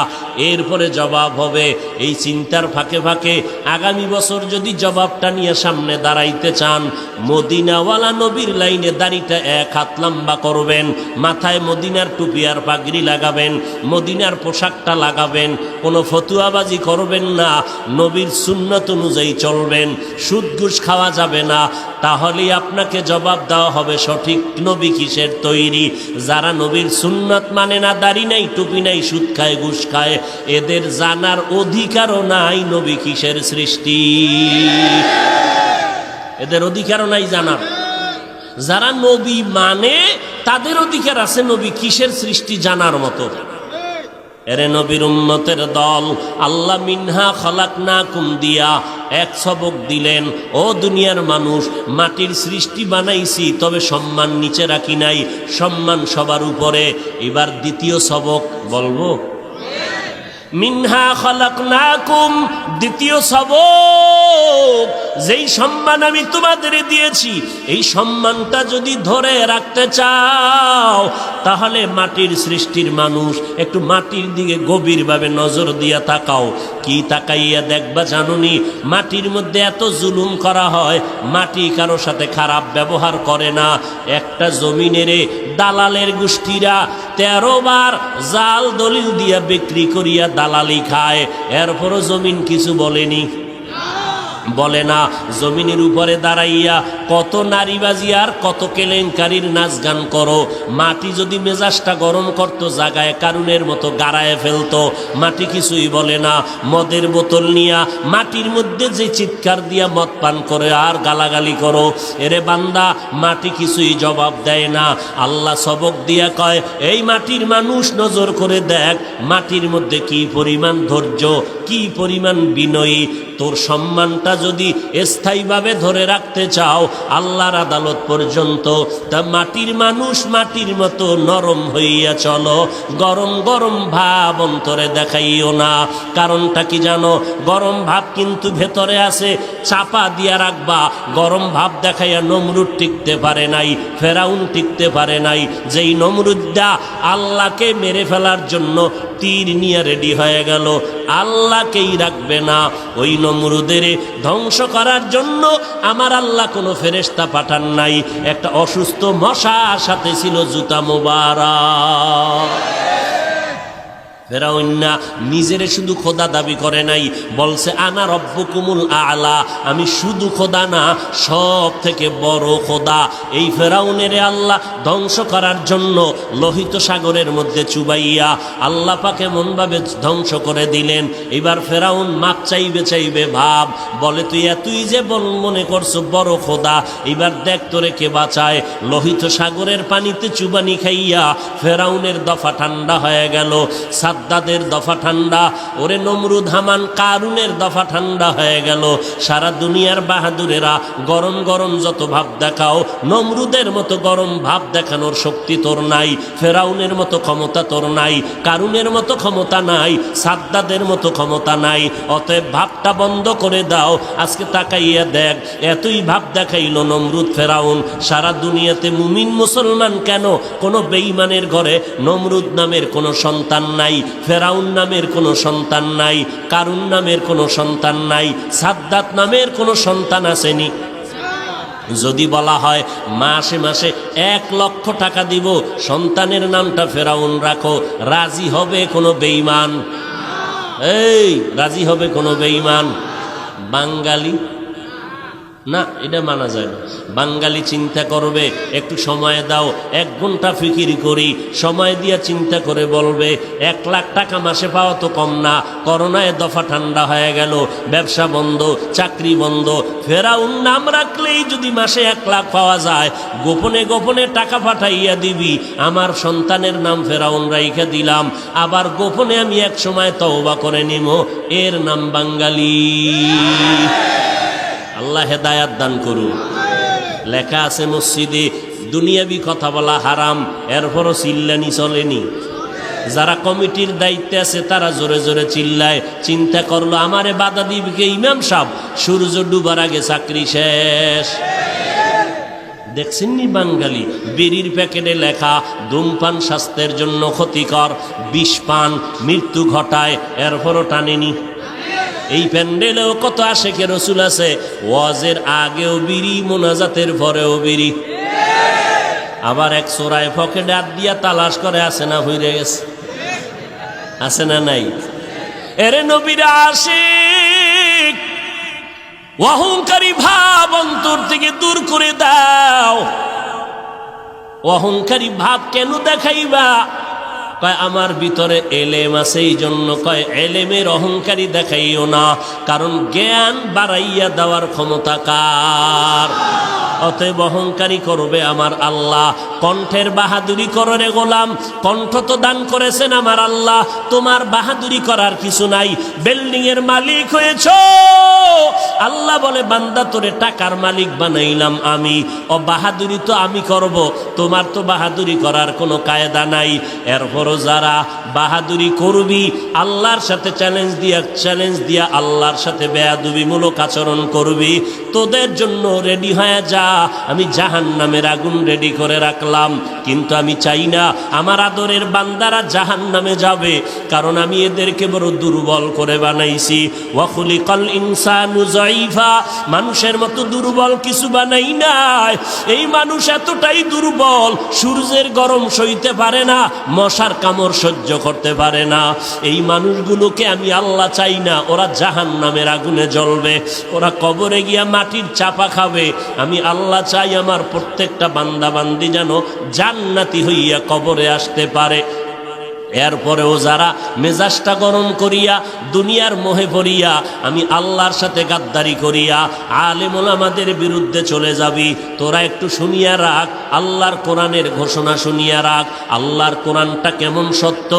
এরপরে জবাব হবে। এই চিন্তার ফাঁকে ফাঁকে আগামী বছর যদি জবাবটা নিয়ে সামনে দাঁড়াইতে চান, মদিনাওয়ালা নবীর লাইনে দাড়িটা 1 হাত লম্বা করবেন, মাথায় মদিনার টুপি আর পাগড়ি লাগাবেন, মদিনার পোশাকটা লাগাবেন, কোনো ফতুয়াবাজি করবেন না, নবীর সুন্নত অনুযায়ী চলবেন, সুদ ঘুষ খাওয়া যাবে না। তাহলেই আপনাকে জবাব দেওয়া হবে সঠিক নবী কিসের তৈরি। যারা নবীর সুন্নত মানে না, দাড়ি নাই, টুপি নাই, সুদ খায়, ঘুষ খায়, এদের জানার অধিকারও নাই নবী কিসের সৃষ্টি। এদের অধিকারও নাই জানার। যারা নবী মানে তাদের অধিকার আছে নবী কিসের সৃষ্টি জানার মতো। এরে নবীর উম্মতের দল, আল্লাহ মিনহা খলাকনাকুম দিয়া এক সবক দিলেন। ও দুনিয়ার মানুষ, মাটির সৃষ্টি বানাইছি, তবে সম্মান নিচে রাখি নাই, সম্মান সবার উপরে। এবার দ্বিতীয় সবক বলবো, মিনহা খলাকনাকুম। দ্বিতীয় সবক, যেই সম্মান আমি তোমাদের দিয়েছি, এই সম্মানটা যদি ধরে রাখতে চাও, তাহলে মাটির সৃষ্টির মানুষ একটু মাটির দিকে গভীরভাবে নজর দিয়া তাকাও। কি তাকাইয়া দেখবা জানুনি? মাটির মধ্যে এত জুলুম করা হয়, মাটি কারো সাথে খারাপ ব্যবহার করে না। একটা জমিনেরে দালালের গোষ্ঠীরা 13 বার জাল দলিল দিয়া বিক্রি করিয়া দালালি খায়, এরপরও জমিন কিছু বলেনি, বলে না। জমিনের উপরে দাঁড়াইয়া কত নারীবাজি আর কত কেলেঙ্কারির নাচ গান করো। মাটি যদি মেজাজটা গরম করতো, জাগায় কারুনের মতো গাড়ায় ফেলতো, মাটি কিছুই বলে না। মদের বোতল নিয়া মাটির মধ্যে যে চিৎকার দিয়া মদ পান করে আর গালাগালি করো, এরে বান্দা, মাটি কিছুই জবাব দেয় না। আল্লাহ সবক দিয়া কয়, এই মাটির মানুষ নজর করে দেখ, মাটির মধ্যে কি পরিমাণ ধৈর্য, কি পরিমাণ বিনয়ী, তোর সম্মানটা যদি স্থায়ীভাবে ধরে রাখতে চাও আল্লাহর আদালত পর্যন্ত, তা মাটির মানুষ মাটির মতো নরম হইয়া চলো, গরম গরম ভাব অন্তরে দেখাইও না। কারণটা কি জানো? গরম ভাব কিন্তু ভেতরে আছে, চাপা দিয়া রাখবা। গরম ভাব দেখাইয়া নমরুদ টিকতে পারে নাই, ফেরাউন টিকতে পারে নাই। যেই নমরুদটা আল্লাহকে মেরে ফেলার জন্য তীর নিয়ে রেডি হয়ে গেল, আল্লাহকেই রাখবে না। ওই নমরুদের ধ্বংস করার জন্য আমার আল্লাহ কোনো ফেরেশতা পাঠান নাই, একটা অসুস্থ মশার সাথে ছিল জুতা মোবারক। ফেরাউন না নিজের শুধু খোদা দাবি করে নাই, বলছে আনা রব্বুকুমুল আলা, আমি শুধু খোদা না, সব থেকে বড় খোদা। এই ফেরাউনের আল্লাহ ধ্বংস করার জন্য লোহিত সাগরের মধ্যে চুবাইয়া আল্লাহ পাকে মনভাবে ধ্বংস করে দিলেন। এবার ফেরাউন মাপ চাইবে ভাব, বলে তুই এতই যে মনে করছো বড় খোদা, এবার দেখ তোরে কে বাঁচায়। লোহিত সাগরের পানিতে চুবানি খাইয়া ফেরাউনের দফা ঠান্ডা হয়ে গেল, সাদ্দাদের দফা ঠান্ডা, ওরে নমরুদ হামান কারুনের দফা ঠান্ডা হয়ে গেল। সারা দুনিয়ার বাহাদুরেরা গরম গরম যত ভাব দেখাও, নমরুদের মতো গরম ভাব দেখানোর শক্তি তোর নাই, ফেরাউনের মতো ক্ষমতা তোর নাই, কারুনের মতো ক্ষমতা নাই, সাদ্দাদের মতো ক্ষমতা নাই। অতএব ভাবটা বন্ধ করে দাও। আজকে তাকাইয়া দেখ, এতই ভাব দেখাইল নমরুদ ফেরাউন, সারা দুনিয়াতে মুমিন মুসলমান কেন কোনো বেঈমানের ঘরে নমরুদ নামের কোনো সন্তান নাই, ফেরাউন নামের কোনো সন্তান নাই, কারুন নামের কোনো সন্তান নাই, সাদ্দাত নামের কোনো সন্তান আসেনি। যদি বলা হয় মাসে মাসে 1 লক্ষ টাকা দিব, সন্তানের নামটা ফেরাউন রাখো, রাজি হবে কোনো বেঈমান? এই রাজি হবে কোনো বেঈমান? বাঙালি না, এটা মানা যায় না। বাঙালি চিন্তা করবে, একটু সময় দাও, 1 ঘন্টা ফিকির করি, সময় দিয়া চিন্তা করে বলবে 1 লাখ টাকা মাসে পাওয়া তো কম না। করোনায় দফা ঠান্ডা হয়ে গেল, ব্যবসা বন্ধ, চাকরি বন্ধ। ফেরাউন নাম রাখলেই যদি মাসে 1 লাখ পাওয়া যায়, গোপনে গোপনে টাকা পাঠাইয়া দিবি, আমার সন্তানের নাম ফেরাউন রাইখা দিলাম, আবার গোপনে আমি এক সময় তওবা করে নিব, এর নাম বাঙালি। আল্লাহ হেদায়াত দান করুন। লেখা আছে মসজিদে দুনিয়াবি কথা বলা হারাম, এরপরও চিল্লানি চলেনি। যারা কমিটির দায়িত্বে আছে তারা জোরে জোরে চিল্লায়। চিন্তা করলো আমারে বাধা দিবে কে? ইমাম সাহেব, সূর্য ডুবার আগে চাকরি শেষ। দেখছেননি বাঙালি বিড়ির প্যাকেটে লেখা ধূমপান স্বাস্থ্যের জন্য ক্ষতিকর, বিষ পান মৃত্যু ঘটায়, এরপরও টানেনি। এই প্যান্ডেলেও কত আশেকে রসুল আছে, ওয়াজের আগেও বিড়ি, মোনাজাতের পরেও বিড়ি। আবার এক চোরায় পকেটে হাত দিয়া তালাশ করে, আছে না হইরে গেছে? আছে না নাই? এরে নবীর আশিক, অহংকারী ভাব অন্তর থেকে দূর করে দাও। অহংকারী ভাব কেন দেখাইবা? কয় আমার ভিতরে এলেম আছে, এই জন্য কয় এলেমের অহংকারী দেখাইও না, কারণ জ্ঞান বাড়াইয়া দেওয়ার ক্ষমতা কার? অতএব অহংকারী করবে আমার আল্লাহ। কণ্ঠের বাহাদুরি করো রে গোলাম, কণ্ঠ তো দান করেছেন আমার আল্লাহ, তোমার বাহাদুরি করার কিছু নাই। বিল্ডিং এর মালিক হয়েছো, আল্লাহ বলে বান্দা তোরে টাকার মালিক বানাইলাম আমি, ও বাহাদুরি তো আমি করব, তোমার তো বাহাদুরি করার কোনো কায়দা নাই। এরপরও যারা বাহাদুরি করবি, আল্লাহর সাথে চ্যালেঞ্জ দিয়া আল্লাহর সাথে বেয়াদবিমূলক আচরণ করবি, তোদের জন্য রেডি হয়ে যা। আমি জাহান্নামের আগুন রেডি করে রাখলাম, কিন্তু আমি চাই না আমার আদরের বান্দারা জাহান্নামে যাবে, কারণ আমি এদেরকে বড় দুর্বল করে বানাইছি। ওয়া খুলিকাল ইনসানু যায়ীফা, মানুষের মতো দুর্বল কিছু বানাই নাই। এই মানুষ এতটাই দুর্বল, সূর্যের গরম সইতে পারে না, মশার কামড় সহ্য করতে পারে না। এই মানুষগুলোকে আমি আল্লাহ চাই না ওরা জাহান্নামের আগুনে জ্বলবে, ওরা কবরে গিয়া মাটির চাপা খাবে। আমি আল্লাহ চাই আমার প্রত্যেকটা বান্দা বান্দি যেন জান্নাতি হইয়া কবরে আসতে পারে। এরপরেও যারা মেজাজটা গরম করিয়া দুনিয়ার মোহে পড়িয়া আমি আল্লাহর সাথে গাদ্দারি করিয়া আলেম ওলামাদের বিরুদ্ধে চলে যাবি, তোরা একটু শুনিয়া রাখ, আল্লাহর কোরআনের ঘোষণা শুনিয়া রাখ। আল্লাহর কোরআনটা কেমন সত্য,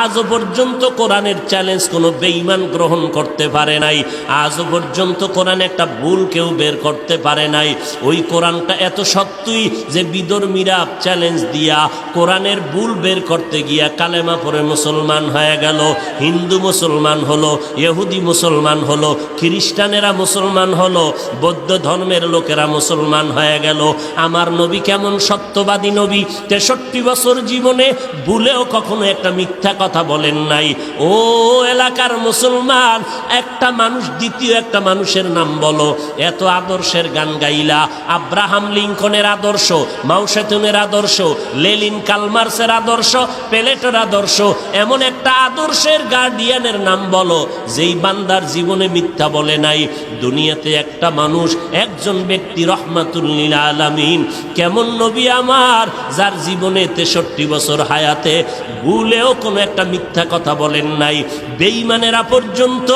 আজও পর্যন্ত কোরআনের চ্যালেঞ্জ কোনো বেঈমান গ্রহণ করতে পারে নাই। আজও পর্যন্ত কোরআনে একটা ভুল কেউ বের করতে পারে নাই। ওই কোরআনটা এত সত্যই যে বিধর্মীরা চ্যালেঞ্জ দিয়া কোরআনের ভুল বের করতে গিয়া কালেমা পরে মুসলমান হয়ে গেল, হিন্দু মুসলমান হলো, ইহুদি মুসলমান হলো, খ্রিস্টানেরা মুসলমান হলো, বৌদ্ধ ধর্মের লোকেরা মুসলমান হয়ে গেল। আমার নবী কেমন সত্যবাদী নবী, 63 বছর জীবনে ভুলেও কখনো একটা মিথ্যা কথা বলেন নাই। ও এলাকার মুসলমান, একটা মানুষ দ্বিতীয় একটা মানুষের নাম বলো। এত আদর্শের গান গাইলা, আব্রাহাম লিঙ্কনের আদর্শ, মাও সেতুনের আদর্শ, লেনিন কালমার্সের আদর্শ, প্লেটোর আদর্শ, এমন একটা আদর্শের গার্ডিয়ানের নাম বলো যেই বান্দার জীবনে মিথ্যা বলে নাই। দুনিয়াতে একটা মানুষ, একজন ব্যক্তি রহমাতুল লিল আলামিন, কেমন নবী আমার, যার জীবনে 63 বছর হায়াতে ভুলেও কোনো একটা মিথ্যা কথা বলেন নাই। বেঈমানেরা পর্যন্ত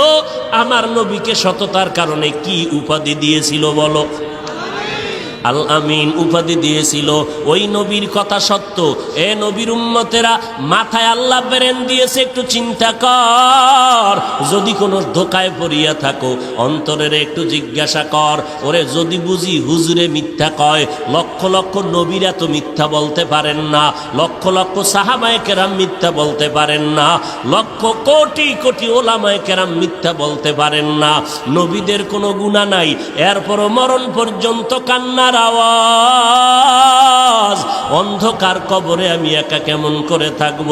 আমার নবীকে সততার কারণে কি উপাধি দিয়েছিল বলো? আল আমিন উপাধি দিয়েছিল। ওই নবীর কথা সত্য। এ নবীর উম্মতেরা, মাথায় আল্লাহ বেরেন দিয়েছে, একটু চিন্তা কর। যদি কোনো ধোকায় পড়িয়া থাকো, অন্তরের একটু জিজ্ঞাসা কর, ওরে যদি বুঝি হুজুরে মিথ্যা কয়, লক্ষ লক্ষ নবীরা তো মিথ্যা বলতে পারেন না, লক্ষ লক্ষ সাহাবায়ে কেরাম মিথ্যা বলতে পারেন না, লক্ষ কোটি কোটি ওলামায়ে কেরাম মিথ্যা বলতে পারেন না। নবীদের কোনো গুনাহ নাই, এরপরও মরণ পর্যন্ত কান্নার আওয়াজ। অন্ধকার কবরে আমি একা কেমন করে থাকব?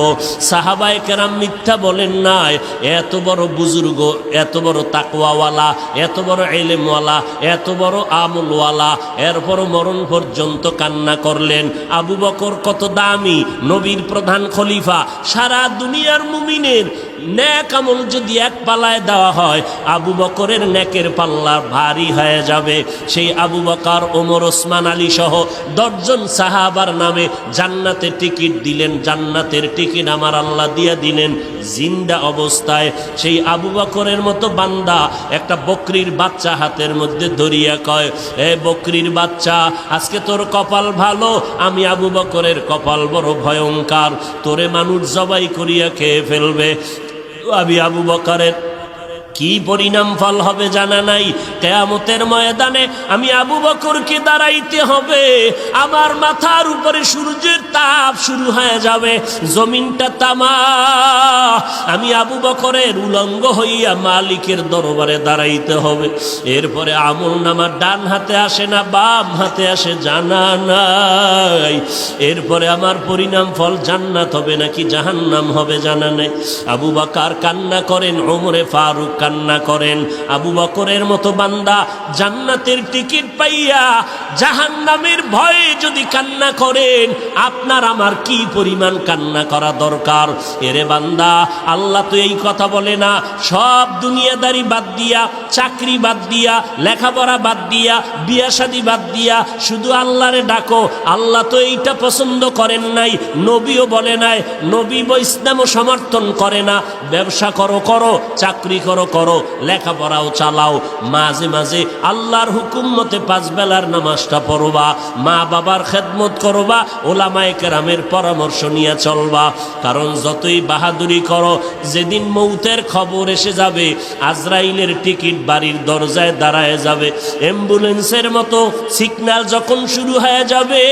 সাহাবায়ে কেরাম মিথ্যা বলেন নাই। এত বড় বুজুর্গ, এত বড় তাকওয়াওয়ালা, এত বড় ইলমওয়ালা, এত বড় আমলওয়ালা, এরপরও মরণ পর্যন্ত কান্না করলেন। আবু বকর কত দামি, নবীর প্রধান খলিফা, সারা দুনিয়ার মুমিনের নেক আমল যদি এক পাল্লায় দেওয়া হয়, আবু বকরের নেকের পাল্লা ভারী হয়ে যাবে। সেই আবু বকর, ওমর, ওসমান আলী সহ 10 জন সাহাবার নামে জান্নাতে টিকিট দিলেন। জান্নাতের টিকিট আমার আল্লাহ দিয়া দিলেন জিন্দা অবস্থায়। সেই আবু বকরের মতো বান্দা একটা বকরির বাচ্চা হাতের মধ্যে ধরিয়া কয়, এ বকরির বাচ্চা, আজকে তোর কপাল ভালো, আমি আবু বকরের কপাল বড় ভয়ঙ্কর, তোরে মানুষ জবাই করিয়া খেয়ে ফেলবে। আমি আবু বকরের কি পরিণাম ফল হবে জানা নাই। কিয়ামতের ময়দানে আমি আবু বকরকে দাঁড়াইতে হবে, আমার মাথার উপরে সূর্যের তাপ শুরু হয়ে যাবে, জমিনটা তামা। আমি আবু বকরের উলঙ্গ হইয়া মালিকের দরবারে দাঁড়াইতে হবে। এরপরে আমল নামার ডান হাতে আসে না বাম হাতে আসে জানা নাই। এরপরে আমার পরিণাম ফল জান্নাত হবে নাকি জাহান্নাম হবে জানা নাই। আবু বকর কান্না করেন, ওমরে ফারুক কান্না করেন। আবু বকরের মতো বান্দা জান্নাতের টিকিট পাইয়া জাহান্নামের ভয়ে যদি কান্না করেন, আপনার আমার কি পরিমাণ কান্না করা দরকার। এরে বান্দা, আল্লাহ তো এই কথা বলে না, সব দুনিয়াদারি বাদ দিয়া, চাকরি বাদ দিয়া, লেখাপড়া বাদ দিয়া, বিয়া শাদী বাদ দিয়া শুধু আল্লাহরে ডাকো। আল্লাহ তো এইটা পছন্দ করেন নাই, নবীও বলে নাই, নবী ইসলামও সমর্থন করে না। ব্যবসা করো করো, চাকরি করো করো, লেখাপড়াও চালাও, মাঝে মাঝে আল্লাহর হুকুম মতে 5 বেলার নামাজটা পড়বা, মা বাবার খেদমত করবা, ওলামায়ে কেরামের পরামর্শ নিয়ে চলবা। কারণ যতই বাহাদুরি করো, যেদিন মৌতের খবর এসে যাবে, আজরাইলের টিকিট বাড়ির দরজায় দাঁড়ায় যাবে। অ্যাম্বুলেন্সের মতো সিগন্যাল যখন শুরু হয়ে যাবে,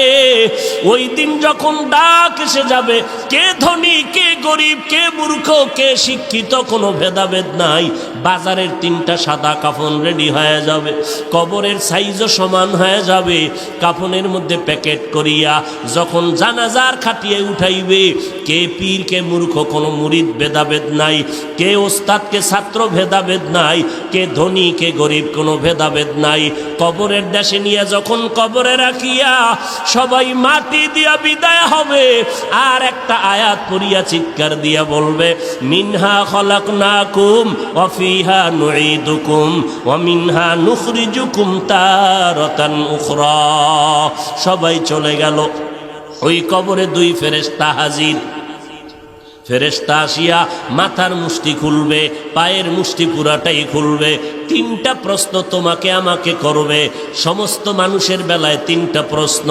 ওই দিন যখন ডাক এসে যাবে, কে ধনী কে গরিব, কে মূর্খ কে শিক্ষিত, কোনো ভেদাভেদ নাই। বাজারের 3টা সাদা কাফন রেডি হয়ে যাবে, কবরের সাইজও সমান হয়ে যাবে। কাফনের মধ্যে প্যাকেট করিয়া যখন জানাজার খাটিয়ে উঠাইবে, কে পীর কে মূর্খ কোনো মুরিদ ভেদাভেদ নাই, কে ওস্তাদ কে ছাত্র ভেদাভেদ নাই, কে ধনী কে গরিব কোনো ভেদাভেদ নাই। কবরের দেশে নিয়ে যখন কবরে রাখিয়া সবাই মাটি দিয়া বিদায় হবে, আর একটা আয়াত পড়িয়া চিৎকার দিয়া বলবে, মিনহা খলাকনাকুম ওয়া ফিহা নুঈদুকুম ওয়া মিনহা নুখরিজুকুম তারাতান উখরা। সবাই চলে গেল। ওই কবরে 2 ফেরেশতা হাজির। ফেরেশতা আসিয়া মাথার মুষ্টি খুলবে, পায়ের মুষ্টি পুরাটাই খুলবে। তিনটা প্রশ্ন তোমাকে আমাকে করবে। সমস্ত মানুষের বেলায় তিনটা প্রশ্ন।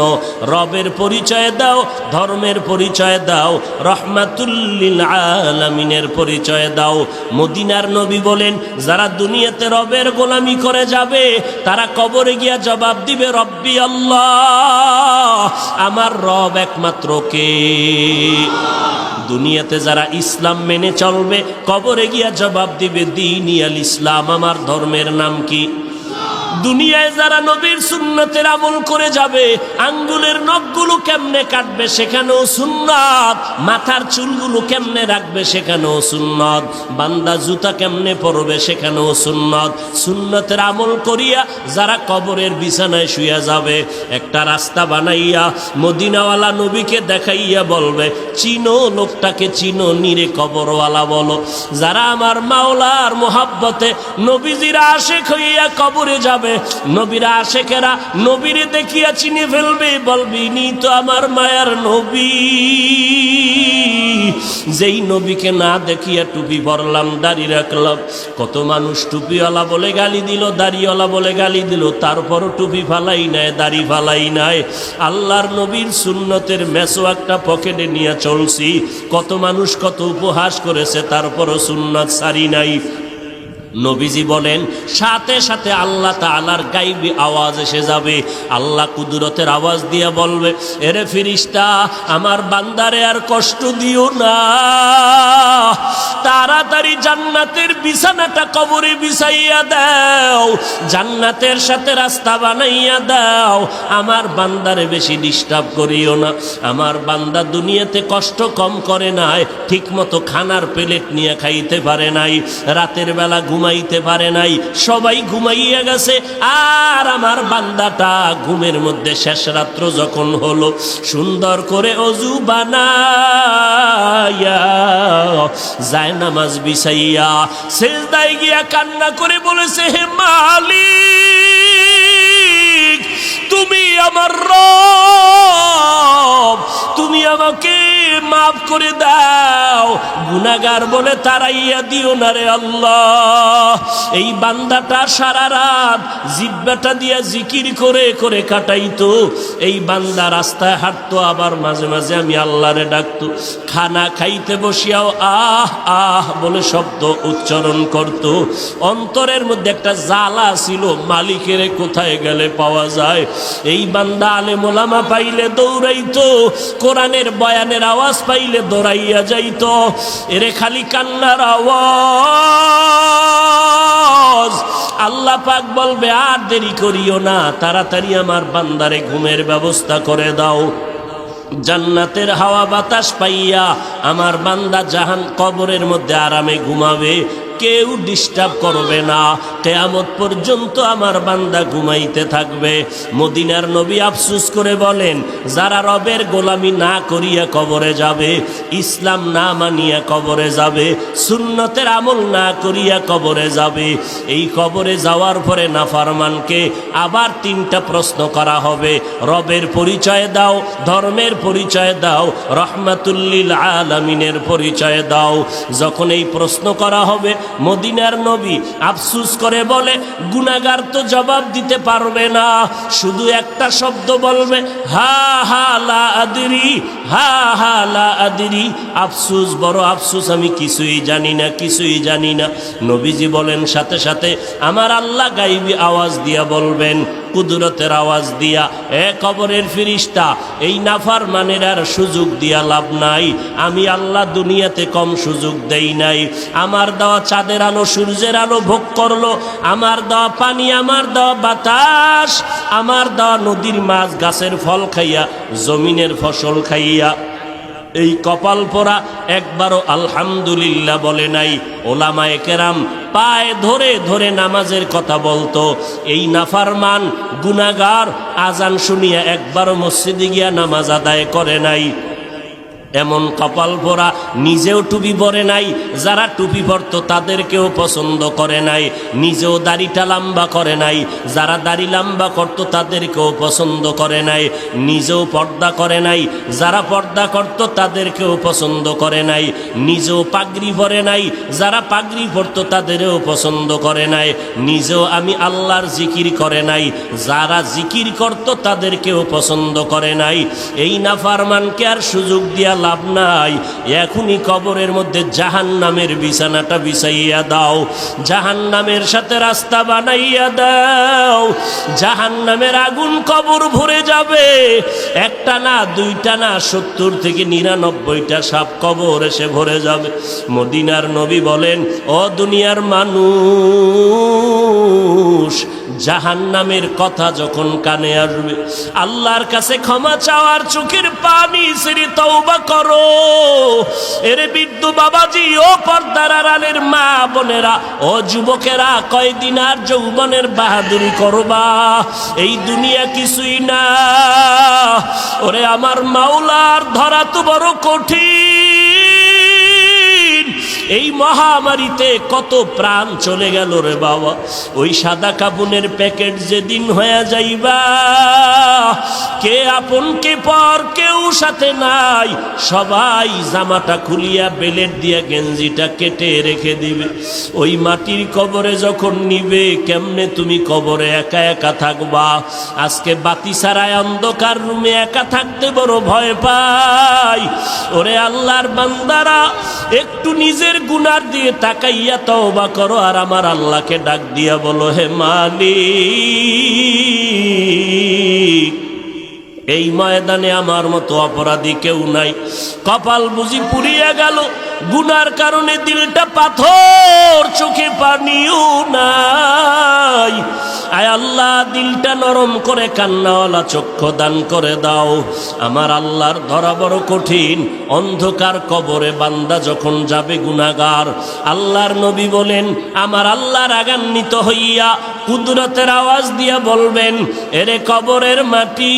রবের পরিচয় দাও, ধর্মের পরিচয় দাও, রহমাতুল লিল আলামিনের পরিচয় দাও। মদিনার নবী বলেন, যারা দুনিয়াতে রবের গোলামি করে যাবে তারা কবরে গিয়া জবাব দিবে, রব্বি আল্লাহ, আমার রব একমাত্র কে? দুনিয়াতে যারা ইসলাম মেনে চলবে কবরে গিয়া জবাব দিবে, দীনিয়াল ইসলাম, আমার ধর্মের নাম কি? দুনিয়ায় যারা নবীর সুন্নতের আমল করে যাবে, আঙ্গুলের নখগুলো কেমনে কাটবে সেখানেও সুন্নাত, মাথার চুলগুলো কেমনে রাখবে সেখানেও সুন্নাত, বান্দা জুতা কেমনে পরবে সেখানেও সুন্নাত। সুন্নতের আমল করিয়া যারা কবরের বিছানায় শুয়ে যাবে, একটা রাস্তা বানাইয়া মদিনাওয়ালা নবীকে দেখাইয়া বলবে, চিনো লোকটাকে, চিনো নিরে কবরওয়ালা বলো। যারা আমার মাওলার মোহাব্বতে নবীজির আশিক হইয়া কবরে যাবে, নবীরা আশেকেরা নবীরে দেখিয়া চিনে ফেলবে, বলবি নি তো আমার মায়ার নবী। যেই নবীকে না দেখিয়া টুপি পরলাম, দাড়ি রাখলাম। কত মানুষ টুপিওয়ালা বলে গালি দিল, দাড়িওয়ালা বলে গালি দিল, তারপরও টুপি ফালাই নাই, দাড়ি ফালাই নাই। আল্লাহর নবীর সুন্নতের মেসোয়াকটা পকেটে নিয়ে চলছি। কত মানুষ কত উপহাস করেছে, তারপরও সুন্নত সারি নাই। নবীজি বলেন, সাথে সাথে আল্লাহ তাআলার গায়বী আওয়াজ এসে যাবে। আল্লাহ কুদরতের আওয়াজ দিয়ে বলবে, এরে ফেরেশতা, আমার বান্দারে আর কষ্ট দিও না, তাড়াতাড়ি জান্নাতের বিছানাটা কবরে বিছাইয়া দাও, জান্নাতের সাথে রাস্তা বানাইয়া দাও, আমার বান্দারে বেশি ডিস্টার্ব করিও না। আমার বান্দা দুনিয়াতে কষ্ট কম করে নাই, ঠিক মতো খানার প্লেট নিয়ে খাইতে পারে নাই, রাতের বেলা ঘুমাইতে পারে নাই, সবাই ঘুমাইয়া গেছে। আর আমার বান্দাটা ঘুমের মধ্যে শেষ রাত্র যখন হলো, সুন্দর করে অজু বানাইয়া যায় নামাজ বিছাইয়া সেজদায় গিয়া কান্না করে বলেছে, হে মালিক, তুমি আমার রব, তুমি আমাকে মাফ করে দাও, গুনাহগার বলে তাড়াইয়া দিও না রে আল্লাহ। এই বান্দাটা সারা রাত জিহ্বাটা দিয়া জিকির করে করে কাটাইতো। এই বান্দা রাস্তায় হাঁটতো, আবার মাঝে মাঝে আমি আল্লাহরে ডাকতো। খানা খাইতে বসিয়াও আহ আহ বলে শব্দ উচ্চারণ করত। অন্তরের মধ্যে একটা জ্বালা ছিল, মালিকের কোথায় গেলে পাওয়া যায়। এই বান্দা আলেম ওলামা পাইলে দৌড়াইতো, কোরআনের বয়ানের আওয়াজ পাইলে দৌড়াইয়া যাইতো। এরে খালি কান্নার আওয়াজ। আল্লাহ পাক বলবে, আর দেরি করিও না, তাড়াতাড়ি আমার বান্দারে ঘুমের ব্যবস্থা করে দাও। জান্নাতের হাওয়া বাতাস পাইয়া আমার বান্দা জাহান কবরের মধ্যে আরামে ঘুমাবে, কেউ ডিস্টার্ব করবে না, কিয়ামত পর্যন্ত আমার বান্দা ঘুমাইতে থাকবে। মদিনার নবী আফসোস করে বলেন, যারা রবের গোলামি না করিয়া কবরে যাবে, ইসলাম না মানিয়া কবরে যাবে, সুন্নতের আমল না করিয়া কবরে যাবে, এই কবরে যাওয়ার পরে নাফরমানকে আবার তিনটা প্রশ্ন করা হবে। রবের পরিচয় দাও, ধর্মের পরিচয় দাও, রহমাতুল লিল আলামিনের পরিচয় দাও। যখন এই প্রশ্ন করা হবে, মদিনার নবী আফসোস করে বলে, গুনাহগার তো জবাব দিতে পারবে না, শুধু একটা শব্দ বলবে, হা হা লা আদরি, হা হা লা আদরি। আফসোস, বড় আফসোস, আমি কিছুই জানি না, কিছুই জানি না। নবীজি বলেন, সাথে সাথে আমার আল্লাহ গায়বী আওয়াজ দিয়া বলবেন, কুদরতের আওয়াজ দিয়া, এ কবরের ফেরেশতা, এই নাফরমানের আর সুযোগ দিয়া লাভ নাই। আমি আল্লাহ দুনিয়াতে কম সুযোগ দেই নাই। আমার দেওয়া চাঁদের আলো, সূর্যের আলো ভোগ করলো, আমার দেওয়া পানি, আমার দেওয়া বাতাস, আমার দেওয়া নদীর মাছ, গাছের ফল খাইয়া, জমিনের ফসল খাইয়া, এই কপাল পোড়া একবারও আলহামদুলিল্লাহ বলে নাই। ওলামায়ে কেরাম পায়ে ধরে ধরে নামাজের কথা বলতো। এই নাফরমান গুনাহগার আজান শুনিয়া একবারও মসজিদে গিয়া নামাজ আদায় করে নাই। এমন কপাল পরা, নিজেও টুপি পরে নাই, যারা টুপি পরতো তাদেরকেও পছন্দ করে নাই, নিজেও দাড়িটা লম্বা করে নাই, যারা দাড়ি লম্বা করতো তাদেরকেও পছন্দ করে নাই, নিজেও পর্দা করে নাই, যারা পর্দা করতো তাদেরকেও পছন্দ করে নাই, নিজেও পাগড়ি পরে নাই, যারা পাগড়ি পরতো তাদেরও পছন্দ করে নাই, নিজেও আমি আল্লাহর জিকির করে নাই, যারা জিকির করতো তাদেরকেও পছন্দ করে নাই। এই নাফরমানকে আর সুযোগ দিয়া লাভ নাই, এখনই কবরের মধ্যে জাহান্নামের বিছানাটা বিছাইয়া দাও, জাহান্নামের সাথে রাস্তা বানাইয়া দাও। জাহান্নামের আগুন কবর ভরে যাবে, একটা না দুইটা না 70 থেকে 99টা সাপ কবর এসে ভরে যাবে। মদিনার নবী বলেন, ও দুনিয়ার মানুষ, জাহান্নামের কথা যখন কানে আসবে, আল্লাহর কাছে ক্ষমা চাওয়ার চোখের পানি ছেড়ে তওবা করো। এরে বৃদ্ধ বাবাজি, ও পর্দার আড়ালের মা বোনেরা, ও যুবকেরা, কয়দিন আর যৌবনের বাহাদুরি করবা? এই দুনিয়া কিছুই না। ওরে আমার মাওলার ধরা তো বড় কঠিন। এই মহামারীতে কত প্রাণ চলে গেল রে বাবা। ওই সাদা কাপুনের প্যাকেট যেদিন হয়ে যাইবা, কে আপন কে পর কেউ সাথে নাই, সবাই জামাটা খুলিয়া বেলেট দিয়া গেঞ্জিটা কেটে রেখে দিবে। ওই মাটির কবরে যখন নিবে, কেমনে তুমি কবরে একা একা থাকবা? আজকে বাতি ছাড়ায় অন্ধকার রুমে একা থাকতে বড় ভয় পাই। ওরে আল্লাহর বান্দারা, একটু নিজের গুনার দিয়ে তাকাইয়া তওবা করো, আর আমার আল্লাহকে ডাক দিয়া বলো, হে মালিক, এই ময়দানে আমার মতো অপরাধী কেউ নাই। কপাল বুঝি পুড়িয়া গেল, গুনার কারণে দিলটা পাথর, চোখে পানিও নাই। আয় আল্লাহ, দিলটা নরম করে কান্নাওয়ালা চক্ষু দান করে দাও। আমার আল্লাহর ধরা বড় কঠিন। অন্ধকার কবরে বান্দা যখন যাবে গুনাহগার, আল্লাহর নবী বলেন, আমার আল্লাহ রাগান্বিত হইয়া কুদরতের আওয়াজ দিয়া বলবেন, এরে কবরের মাটি,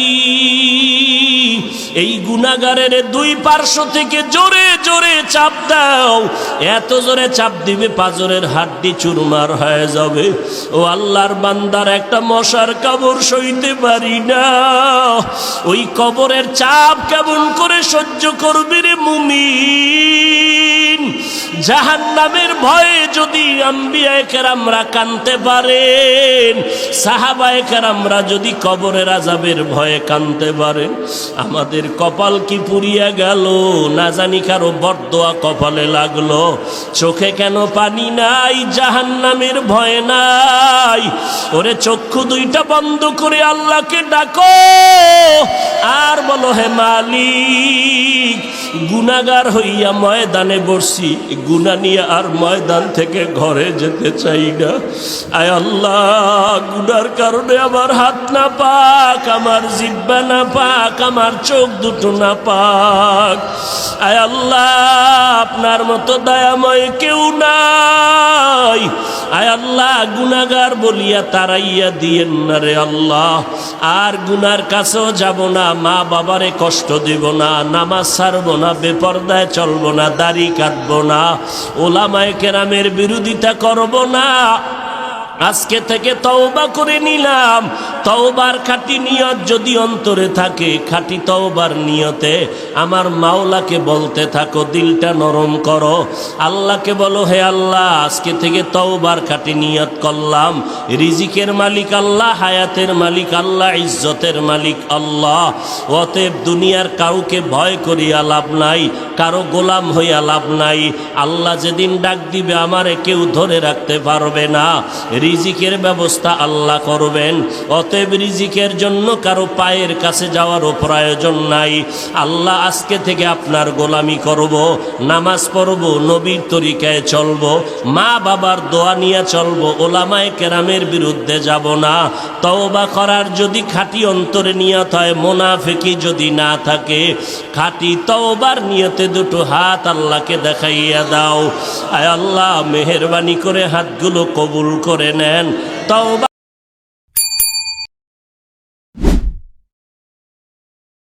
এই গুনাহগারের দুই পার্শ্ব থেকে জোরে জোরে চাপ দাও। এত জোরে চাপ দিবে পাঁজরের হাড্ডি চুরমার হয়ে যাবে। ও আল্লাহর বান্দার একটা মশার কামড় সইতে পারি না। ওই কবরের চাপ কেমন করে সহ্য করবি রে মুমিন? জাহান্নামের ভয়ে যদি আম্বিয়ায়ে কেরামরা কাঁদতে পারেন, সাহাবায়ে কেরামরা যদি কবরের আযাবের ভয়ে কাঁদতে পারেন, আমাদের কপাল কি পুড়িয়া গেল? না জানি কারো বরদোয়া কপালে লাগলো। চোখে কেন পানি নাই? জাহান্নামের ভয় নাই। ওরে চক্ষু দুইটা বন্ধ করে আল্লাহকে ডাকো, আর বলো, হে মালিক, গুনাহগার হইয়া ময়দানে বসছি, গুনাহ নিয়ে আর ময়দান থেকে ঘরে যেতে চাই না। আয় আল্লাহ, গুনার কারণে আমার হাত না পাক, আমার জিহ্বা না পাক, আমার চোখ দুটো না পাক। আয় আল্লাহ, আপনার মতো দয়াময় কেউ নাই। আয় আল্লাহ, গুনাহগার বলিয়া তাড়াইয়া দিয়েন না রে আল্লাহ। আর গুনার কাছেও যাব না, মা বাবারে কষ্ট দেব না, নামাজ ছাড়ব না, বেপরদায় চলব না, দাড়ি কাটব না, ওলামায়ে কেরামের বিরোধিতা করব না। আজকে থেকে তওবা করে নিলাম। তওবার খাঁটি নিয়ত যদি অন্তরে থাকে, খাঁটি তওবার নিয়তে আমার মাওলাকে বলতে থাকো, দিলটা নরম করো, আল্লাহকে বলো, হে আল্লাহ, আজকে থেকে তওবার খাঁটি নিয়ত করলাম। রিজিকের মালিক আল্লাহ, হায়াতের মালিক আল্লাহ, ইজ্জতের মালিক আল্লাহ। অতএব দুনিয়ার কাউকে ভয় করিয়া লাভ নাই, কারো গোলাম হইয়া লাভ নাই। আল্লাহ যেদিন ডাক দিবে, আমারে কেউ ধরে রাখতে পারবে না। রিজিকের ব্যবস্থা আল্লাহ করবেন। অতএব রিজিকের জন্য কারো পায়ের কাছে যাওয়ারও প্রয়োজন নাই। আল্লাহ, আজকে থেকে আপনার গোলামি করব, নামাজ পড়ব, নবীর তরিকায় চলব, মা বাবার দোয়া নিয়ে চলব, ওলামায়ে কেরামের বিরুদ্ধে যাব না। তওবা করার যদি খাঁটি অন্তরে নিয়ত হয়, মুনাফিকি যদি না থাকে, খাঁটি তওবার নিয়তে দুটো হাত আল্লাহকে দেখাইয়া দাও। আয় আল্লাহ, মেহেরবানি করে হাতগুলো কবুল করে নেন। তওবা